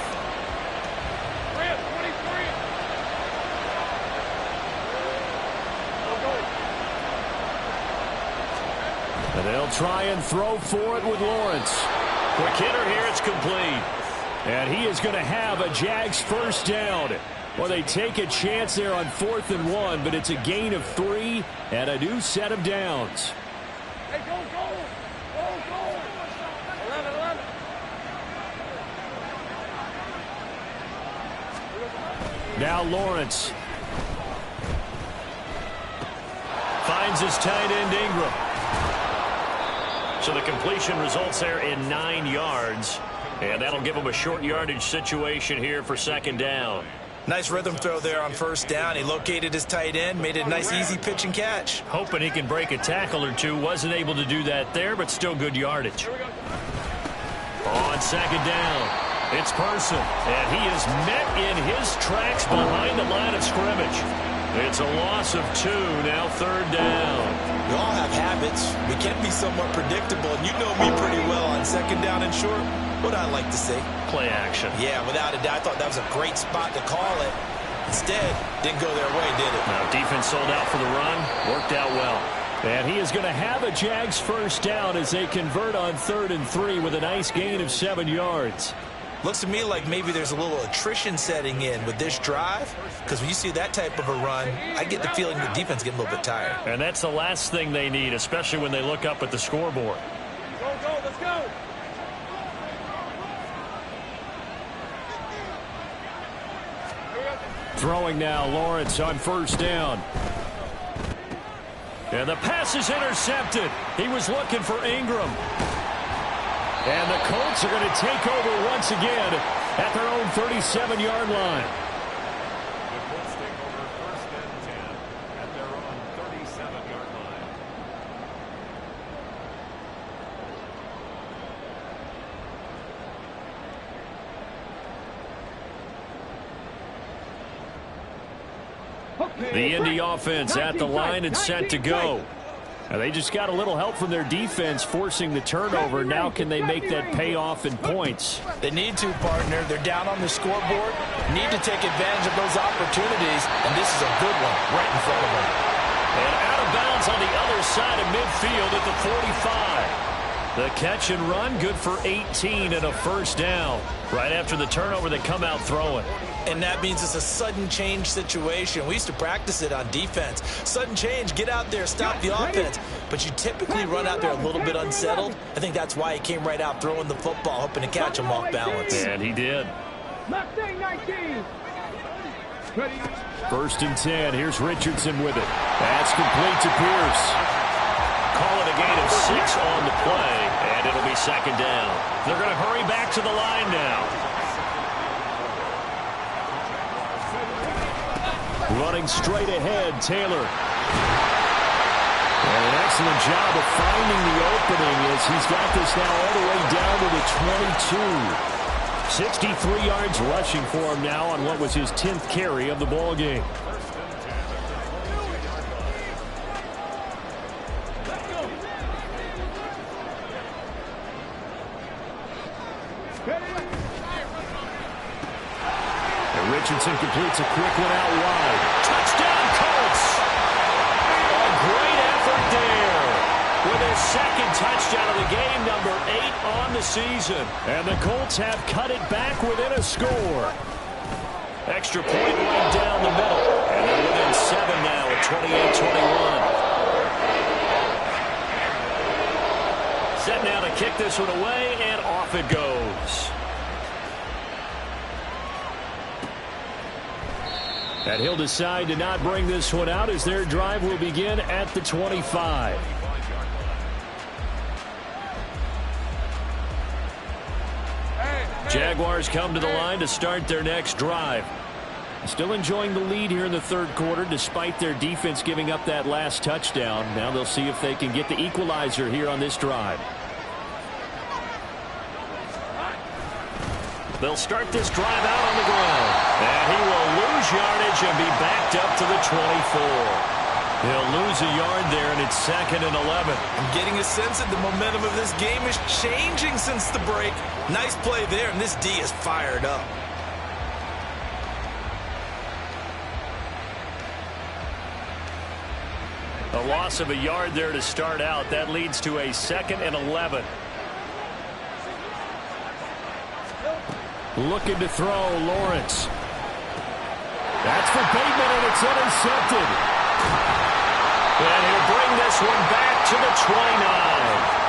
And they'll try and throw for it with Lawrence. Quick hitter here, it's complete. And he is going to have a Jags first down. Well, they take a chance there on 4th and 1, but it's a gain of 3 and a new set of downs. Hey, go, go. Go, go. 11. Now Lawrence. Finds his tight end Ingram. So the completion results there in 9 yards. And that'll give him a short yardage situation here for 2nd down. Nice rhythm throw there on 1st down. He located his tight end, made it a nice easy pitch and catch. Hoping he can break a tackle or two. Wasn't able to do that there, but still good yardage. On second down, it's Person, and he is met in his tracks behind the line of scrimmage. It's a loss of 2, now third down. We all have habits. We can be somewhat predictable, and you know me pretty well on second down and short. What I like to say? Play action. Yeah, without a doubt. I thought that was a great spot to call it. Instead, didn't go their way, did it? Now, defense sold out for the run. Worked out well. And he is going to have a Jags first down as they convert on 3rd and 3 with a nice gain of 7 yards. Looks to me like maybe there's a little attrition setting in with this drive, because when you see that type of a run, I get the feeling the defense is getting a little bit tired. And that's the last thing they need, especially when they look up at the scoreboard. Go, let's go. Throwing now, Lawrence on first down. And the pass is intercepted. He was looking for Ingram. And the Colts are going to take over once again at their own 37-yard line. The Colts take over 1st and 10 at their own 37-yard line. The Indy offense at the line and set to go. Now they just got a little help from their defense forcing the turnover. Now can they make that pay off in points? They need to, partner. They're down on the scoreboard. Need to take advantage of those opportunities, and this is a good one right in front of them. And out of bounds on the other side of midfield at the 45. The catch and run, good for 18 and a first down. Right after the turnover, they come out throwing. And that means it's a sudden change situation. We used to practice it on defense. Sudden change, get out there, stop the offense. But you typically run out there a little bit unsettled. I think that's why he came right out throwing the football, hoping to catch him off balance. And he did. 19. 1st and 10. Here's Richardson with it. That's complete to Pierce. Call it a gain of 6 on the play, and it'll be second down. They're going to hurry back to the line now. Running straight ahead, Taylor. And an excellent job of finding the opening as he's got this now all the way down to the 22. 63 yards rushing for him now on what was his 10th carry of the ball game. Richardson completes a quick one out wide. Touchdown, Colts! A great effort there with their 2nd touchdown of the game, number 8 on the season. And the Colts have cut it back within a score. Extra point right down the middle. And they're within 7 now at 28-21. Set now to kick this one away, and off it goes. And he'll decide to not bring this one out as their drive will begin at the 25. Jaguars come to the line to start their next drive. Still enjoying the lead here in the 3rd quarter despite their defense giving up that last touchdown. Now they'll see if they can get the equalizer here on this drive. They'll start this drive out on the ground. And he will lose yardage and be backed up to the 24. He'll lose a yard there, and it's 2nd and 11. I'm getting a sense that the momentum of this game is changing since the break. Nice play there, and this D is fired up. A loss of a yard there to start out. That leads to a 2nd and 11. Looking to throw, Lawrence. That's for Bateman, and it's intercepted. And he'll bring this one back to the 29.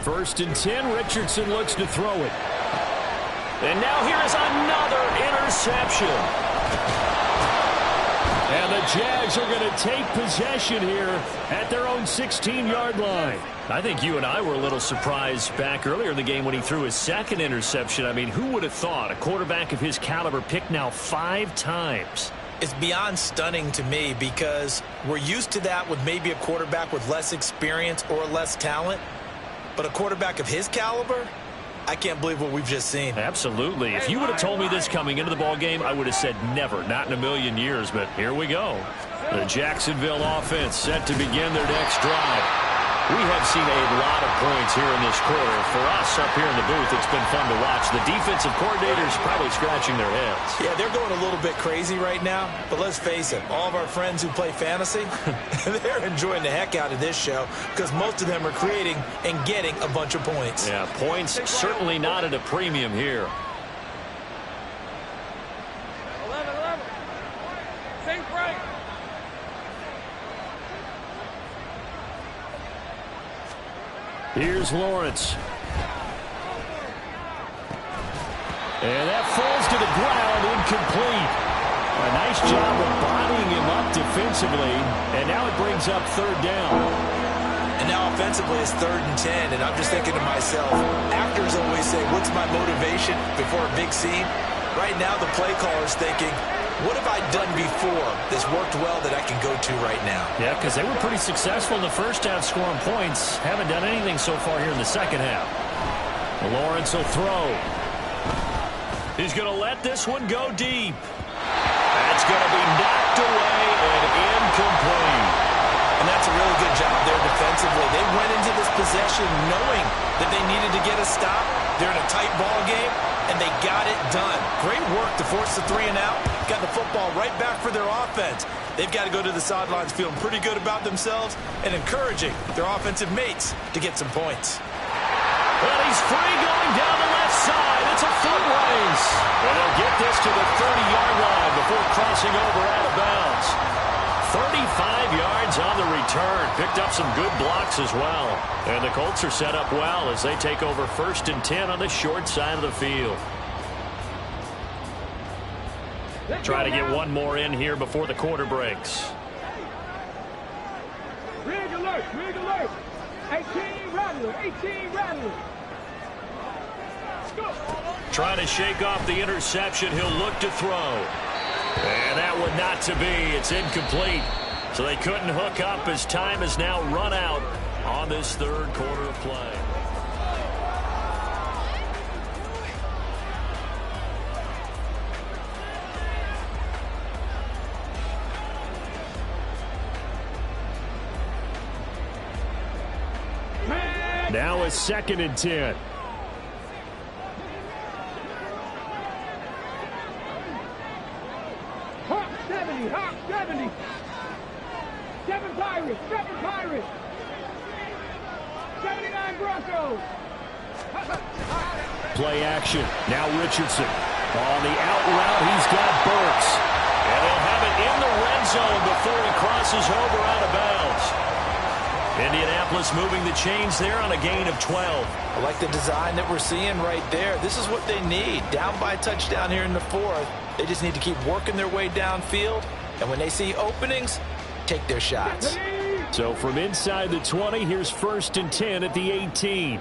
First and 10, Richardson looks to throw it. And now here is another interception. And the Jags are going to take possession here at their own 16-yard line. I think you and I were a little surprised back earlier in the game when he threw his second interception. I mean, who would have thought a quarterback of his caliber picked now 5 times? It's beyond stunning to me because we're used to that with maybe a quarterback with less experience or less talent. But a quarterback of his caliber, I can't believe what we've just seen. Absolutely. If you would have told me this coming into the ball game, I would have said never, not in a million years. But here we go. The Jacksonville offense set to begin their next drive. We have seen a lot of points here in this quarter. For us up here in the booth, it's been fun to watch. The defensive coordinators probably scratching their heads. Yeah, they're going a little bit crazy right now. But let's face it, all of our friends who play fantasy, they're enjoying the heck out of this show because most of them are creating and getting a bunch of points. Yeah, points certainly not at a premium here. 11. Sing break. Here's Lawrence. And that falls to the ground, incomplete. A nice job of bodying him up defensively. And now it brings up third down. And now offensively it's 3rd and 10. And I'm just thinking to myself, actors always say, what's my motivation before a big scene? Right now the play caller's thinking, what have I done before that's worked well that I can go to right now? Yeah, because they were pretty successful in the first half scoring points. Haven't done anything so far here in the second half. Lawrence will throw. He's going to let this one go deep. That's going to be knocked away and incomplete. And that's a really good job there defensively. They went into this possession knowing that they needed to get a stop. They're in a tight ball game, and they got it done. Great work to force the 3 and out. Got the football right back for their offense. They've got to go to the sidelines feeling pretty good about themselves and encouraging their offensive mates to get some points. Well, he's free going down the left side. It's a foot race. And they'll get this to the 30-yard line before crossing over out of bounds. 35 yards on the return. Picked up some good blocks as well. And the Colts are set up well as they take over 1st and 10 on the short side of the field. Try to get one more in here before the quarter breaks. Rig alert. 18 Rattler. Trying to shake off the interception. He'll look to throw. And that one not to be. It's incomplete. So they couldn't hook up as time has now run out on this third quarter of play. Now a 2nd and 10. Hawk 70. 7 Pirates. 79 Broncos. Play action. Now Richardson. On the out route, he's got Burks. And they'll have it in the red zone before he crosses over out of bounds. Indianapolis moving the chains there on a gain of 12. I like the design that we're seeing right there. This is what they need. Down by a touchdown here in the 4th. They just need to keep working their way downfield. And when they see openings, take their shots. So from inside the 20, here's 1st and 10 at the 18.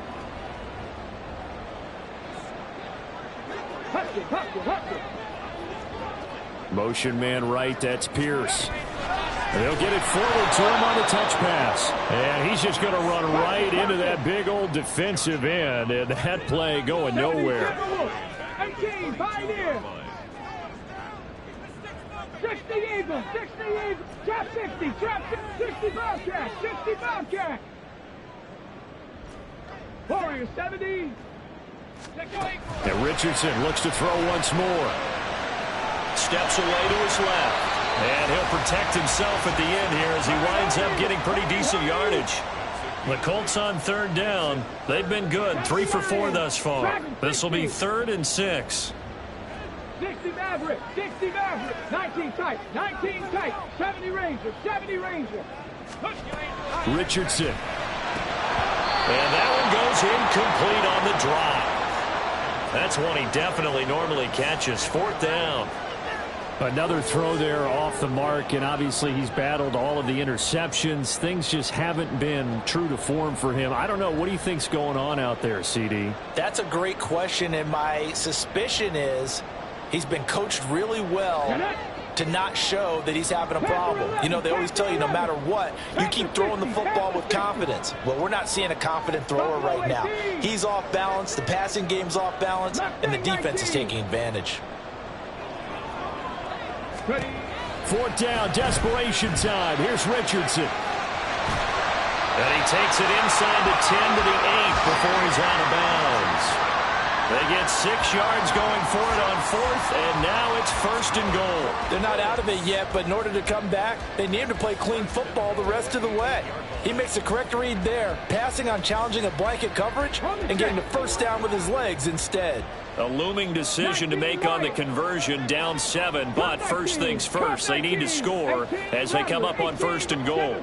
Motion man right, that's Pierce. They'll get it forward to him on the touch pass. And he's just going to run right into that big old defensive end. And that play going nowhere. 18, Pioneer. 60 Eagles. Trap 60. 60 Bobcat. Warriors 70. And Richardson looks to throw once more. Steps away to his left. And he'll protect himself at the end here as he winds up getting pretty decent yardage. The Colts on 3rd down. They've been good. 3 for 4 thus far. This will be 3rd and 6. 60 Maverick. 19 tight. 70 Ranger. Richardson. And that one goes incomplete on the drop. That's one he definitely normally catches. 4th down. Another throw there off the mark, and obviously he's battled all of the interceptions. Things just haven't been true to form for him. I don't know. What do you think's going on out there, CD? That's a great question, and my suspicion is he's been coached really well to not show that he's having a problem. You know, they always tell you no matter what, you keep throwing the football with confidence. Well, we're not seeing a confident thrower right now. He's off balance, the passing game's off balance, and the defense is taking advantage. 4th down, desperation time. Here's Richardson. And he takes it inside the 10 to the 8 before he's out of bounds. They get 6 yards going for it on 4th, and now it's 1st and goal. They're not out of it yet, but in order to come back, they need him to play clean football the rest of the way. He makes the correct read there, passing on challenging a blanket coverage and getting the 1st down with his legs instead. A looming decision to make on the conversion, down 7, but first things first, they need to score as they come up on 1st and goal.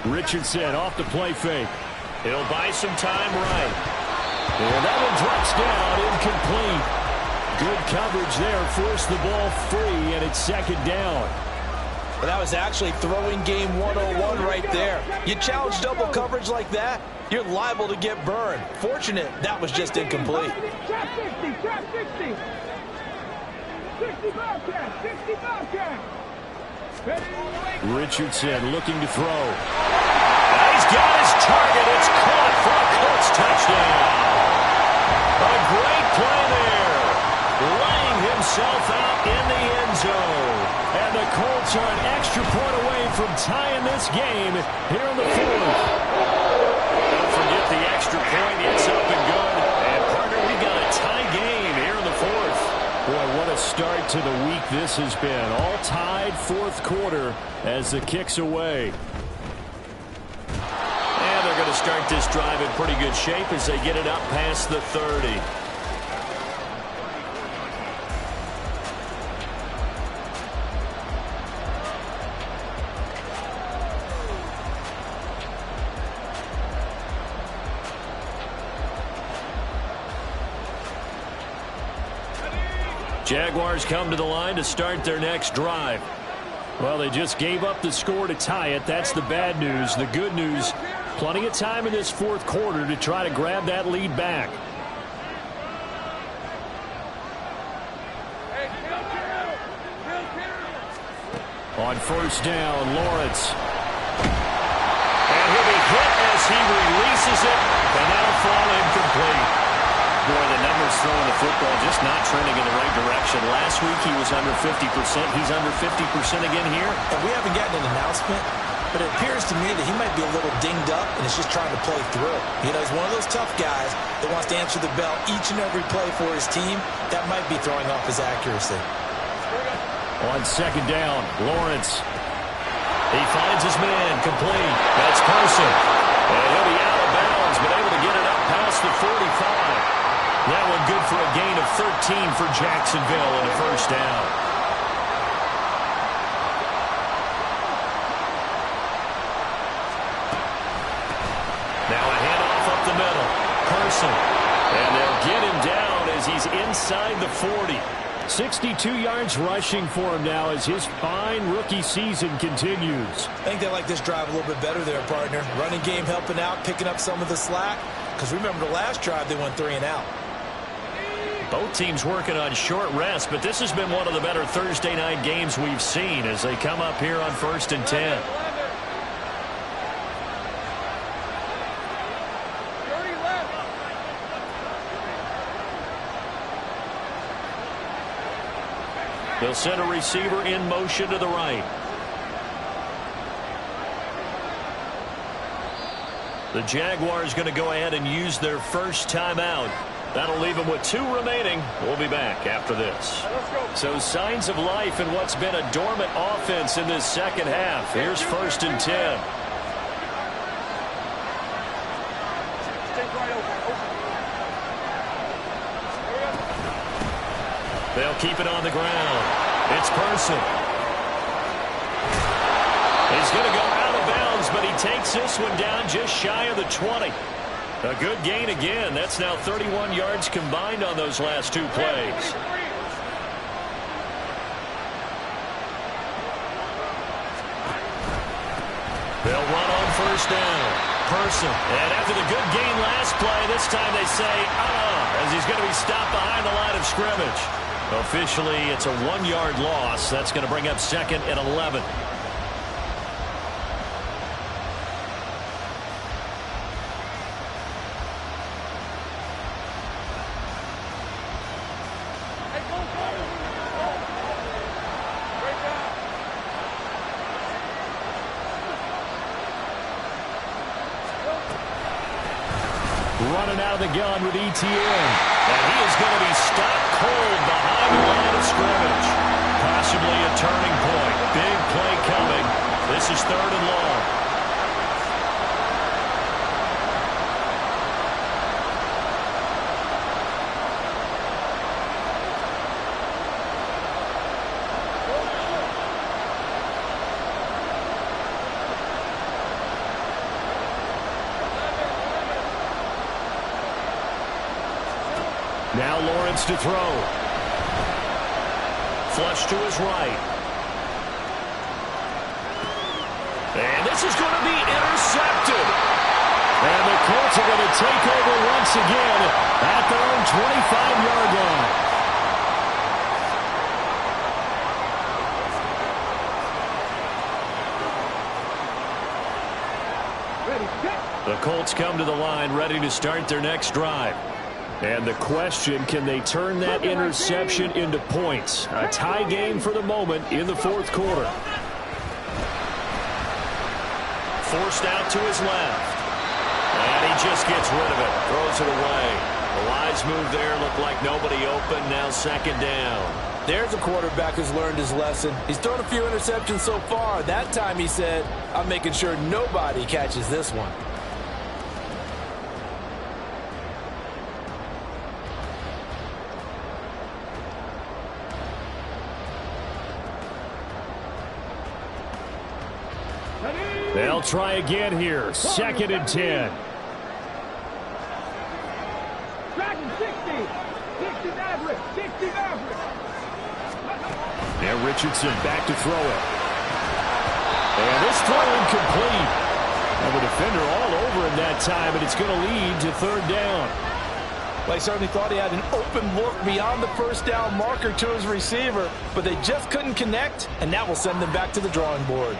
Richardson off the play fake. He'll buy some time right. And that one drops down, incomplete. Good coverage there, forced the ball free, and it's 2nd down. Well, that was actually throwing game 101 right there. You challenge double coverage like that, you're liable to get burned. Fortunate, that was just incomplete. 60 Bobcats, 60 Bobcats. Richardson looking to throw. He's got his target. It's caught for a Colts touchdown. A great play there. Laying himself out in the end zone. And the Colts are an extra point away from tying this game here in the 4th. Don't forget the extra point. It's up and good. And, partner, we got a tie game here in the 4th. Boy, what a start to the week this has been. All tied 4th quarter as the kick's away. And they're going to start this drive in pretty good shape as they get it up past the 30. Jaguars come to the line to start their next drive. Well, they just gave up the score to tie it. That's the bad news. The good news, plenty of time in this 4th quarter to try to grab that lead back. On 1st down, Lawrence. And he'll be hit as he releases it, and that'll fall incomplete. Boy, the numbers throwing the football just not trending in the right direction. Last week he was under 50%. He's under 50% again here. And we haven't gotten an announcement, but it appears to me that he might be a little dinged up and is just trying to play through. You know, he's one of those tough guys that wants to answer the bell each and every play for his team. That might be throwing off his accuracy. On 2nd down, Lawrence. He finds his man, complete. That's Carson. And he'll be out of bounds, but able to get it up past the 45. That one good for a gain of 13 for Jacksonville and a 1st down. Now a handoff up the middle. Carson. And they'll get him down as he's inside the 40. 62 yards rushing for him now as his fine rookie season continues. I think they like this drive a little bit better there, partner. Running game helping out, picking up some of the slack. Because remember the last drive, they went 3 and out. Both teams working on short rest, but this has been one of the better Thursday night games we've seen as they come up here on 1st and 10. They'll send a receiver in motion to the right. The Jaguars going to go ahead and use their first timeout. That'll leave them with 2 remaining. We'll be back after this. So signs of life in what's been a dormant offense in this second half. Here's 1st and 10. They'll keep it on the ground. It's Person. He's going to go out of bounds, but he takes this one down just shy of the 20. A good gain again. That's now 31 yards combined on those last two plays. They'll run on first down. Person. And after the good gain last play, this time they say, as he's going to be stopped behind the line of scrimmage. Officially, it's a 1-yard loss. That's going to bring up second and 11. Running out of the gun with ETN. And he is going to be stopped cold behind the line of scrimmage. Possibly a turning point. Big play coming. This is 3rd and long. Now Lawrence to throw. Flush to his right. And this is going to be intercepted. And the Colts are going to take over once again at their own 25-yard line. The Colts come to the line ready to start their next drive. And the question, can they turn that interception into points? A tie game for the moment in the 4th quarter. Forced out to his left. And he just gets rid of it. Throws it away. A wise move there. Looked like nobody open. Now 2nd down. There's a quarterback who's learned his lesson. He's thrown a few interceptions so far. That time he said, I'm making sure nobody catches this one. They'll try again here. 2nd and 10. Dragon 60. 60 Maverick. 60 Maverick. Now Richardson back to throw it. And this throw incomplete. And the defender all over him that time, and it's going to lead to 3rd down. Well, he certainly thought he had an open look beyond the first down marker to his receiver, but they just couldn't connect, and that will send them back to the drawing board.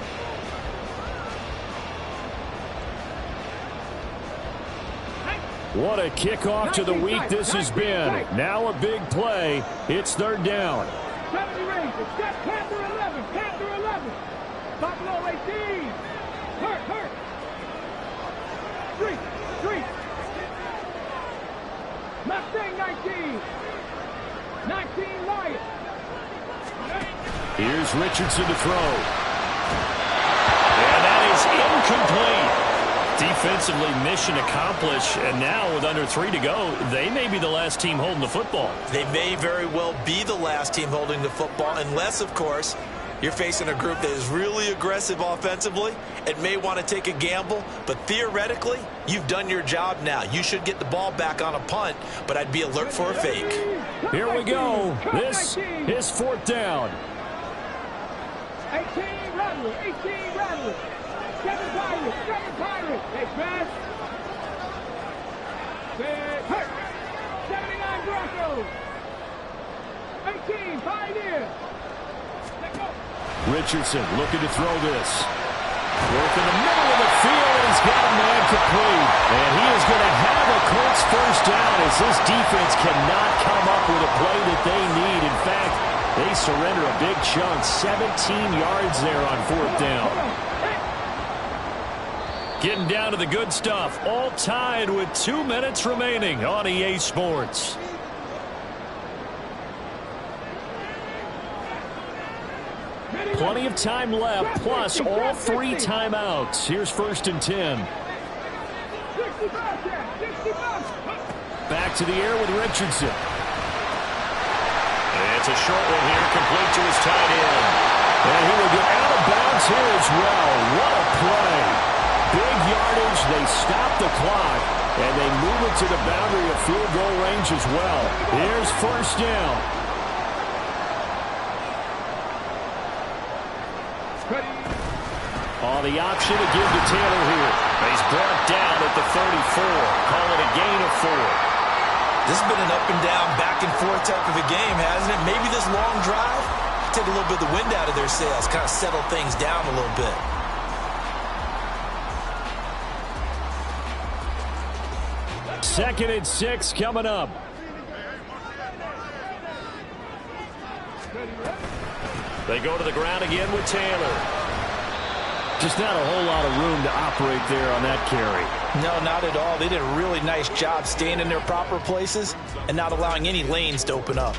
What a kickoff to the week this has been. Now a big play. It's 3rd down. 70 Rangers. Got Panther 11. Panther 11. Buffalo 18. Hurt. Street. Mustang 19. 19 Lion. Here's Richardson to throw. And that is incomplete. Defensively, mission accomplished, and now with under 3 to go, they may be the last team holding the football. They may very well be the last team holding the football, unless, of course, you're facing a group that is really aggressive offensively and may want to take a gamble, but theoretically, you've done your job now. You should get the ball back on a punt, but I'd be alert for a fake. Here we go. This is 4th down. 18 Rattler. 7 Pirates. Hey, Smash. Hurt. 79 Broncos. 18 Pioneer. Richardson looking to throw this. Work in the middle of the field, and he's got a man complete. And he is going to have a Colts 1st down as this defense cannot come up with a play that they need. In fact, they surrender a big chunk, 17 yards there on 4th down. Getting down to the good stuff. All tied with 2 minutes remaining on EA Sports. Plenty of time left, plus all 3 timeouts. Here's 1st and 10. Back to the air with Richardson. It's a short one here, complete to his tight end. And he will get out of bounds here as well. What a play. yardage. They stop the clock, and they move it to the boundary of field goal range as well. Here's first down. Oh, the option to give to Taylor here. He's brought down at the 34. Call it a gain of 4. This has been an up and down, back and forth type of a game, hasn't it? Maybe this long drive take a little bit of the wind out of their sails, kind of settle things down a little bit. Second and 6 coming up. They go to the ground again with Taylor. Just not a whole lot of room to operate there on that carry. No, not at all. They did a really nice job staying in their proper places and not allowing any lanes to open up.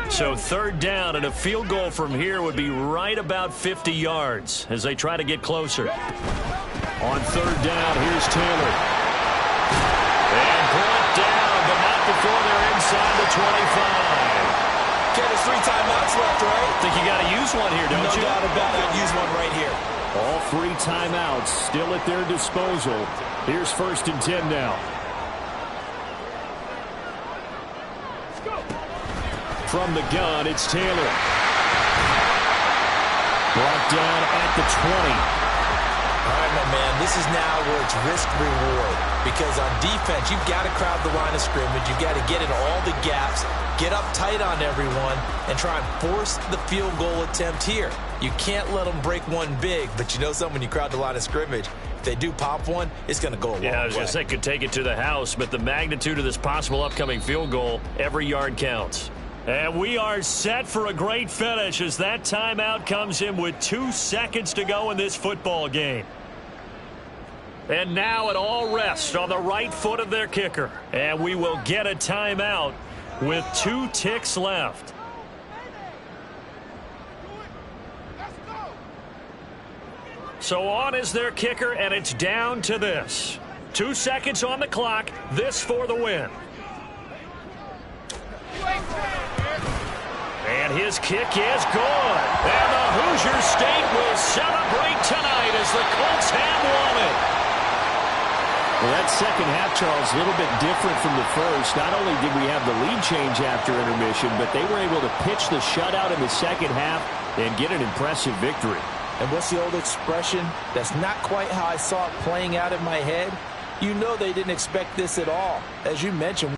So third down, and a field goal from here would be right about 50 yards as they try to get closer. On third down, here's Taylor. And brought down, but not before they're inside the 25. Okay, there's 3 timeouts left, right? I think you got to use one here, don't you? No doubt about it. Use one right here. All 3 timeouts still at their disposal. Here's first and 10 now. From the gun, it's Taylor. Brought down at the 20. All right, my man, this is now where it's risk-reward. Because on defense, you've got to crowd the line of scrimmage. You've got to get in all the gaps, get up tight on everyone, and try and force the field goal attempt here. You can't let them break one big, but you know something, when you crowd the line of scrimmage, if they do pop one, it's going to go a long way. Yeah, I was going to say, could take it to the house, but the magnitude of this possible upcoming field goal, every yard counts. And we are set for a great finish as that timeout comes in with 2 seconds to go in this football game. And now it all rests on the right foot of their kicker. And we will get a timeout with 2 ticks left. So on is their kicker, and it's down to this. 2 seconds on the clock, this for the win. And his kick is good. And the Hoosier State will celebrate tonight as the Colts have won it. Well, that second half, Charles, a little bit different from the first. Not only did we have the lead change after intermission, but they were able to pitch the shutout in the second half and get an impressive victory. And what's the old expression? That's not quite how I saw it playing out in my head. You know they didn't expect this at all. As you mentioned,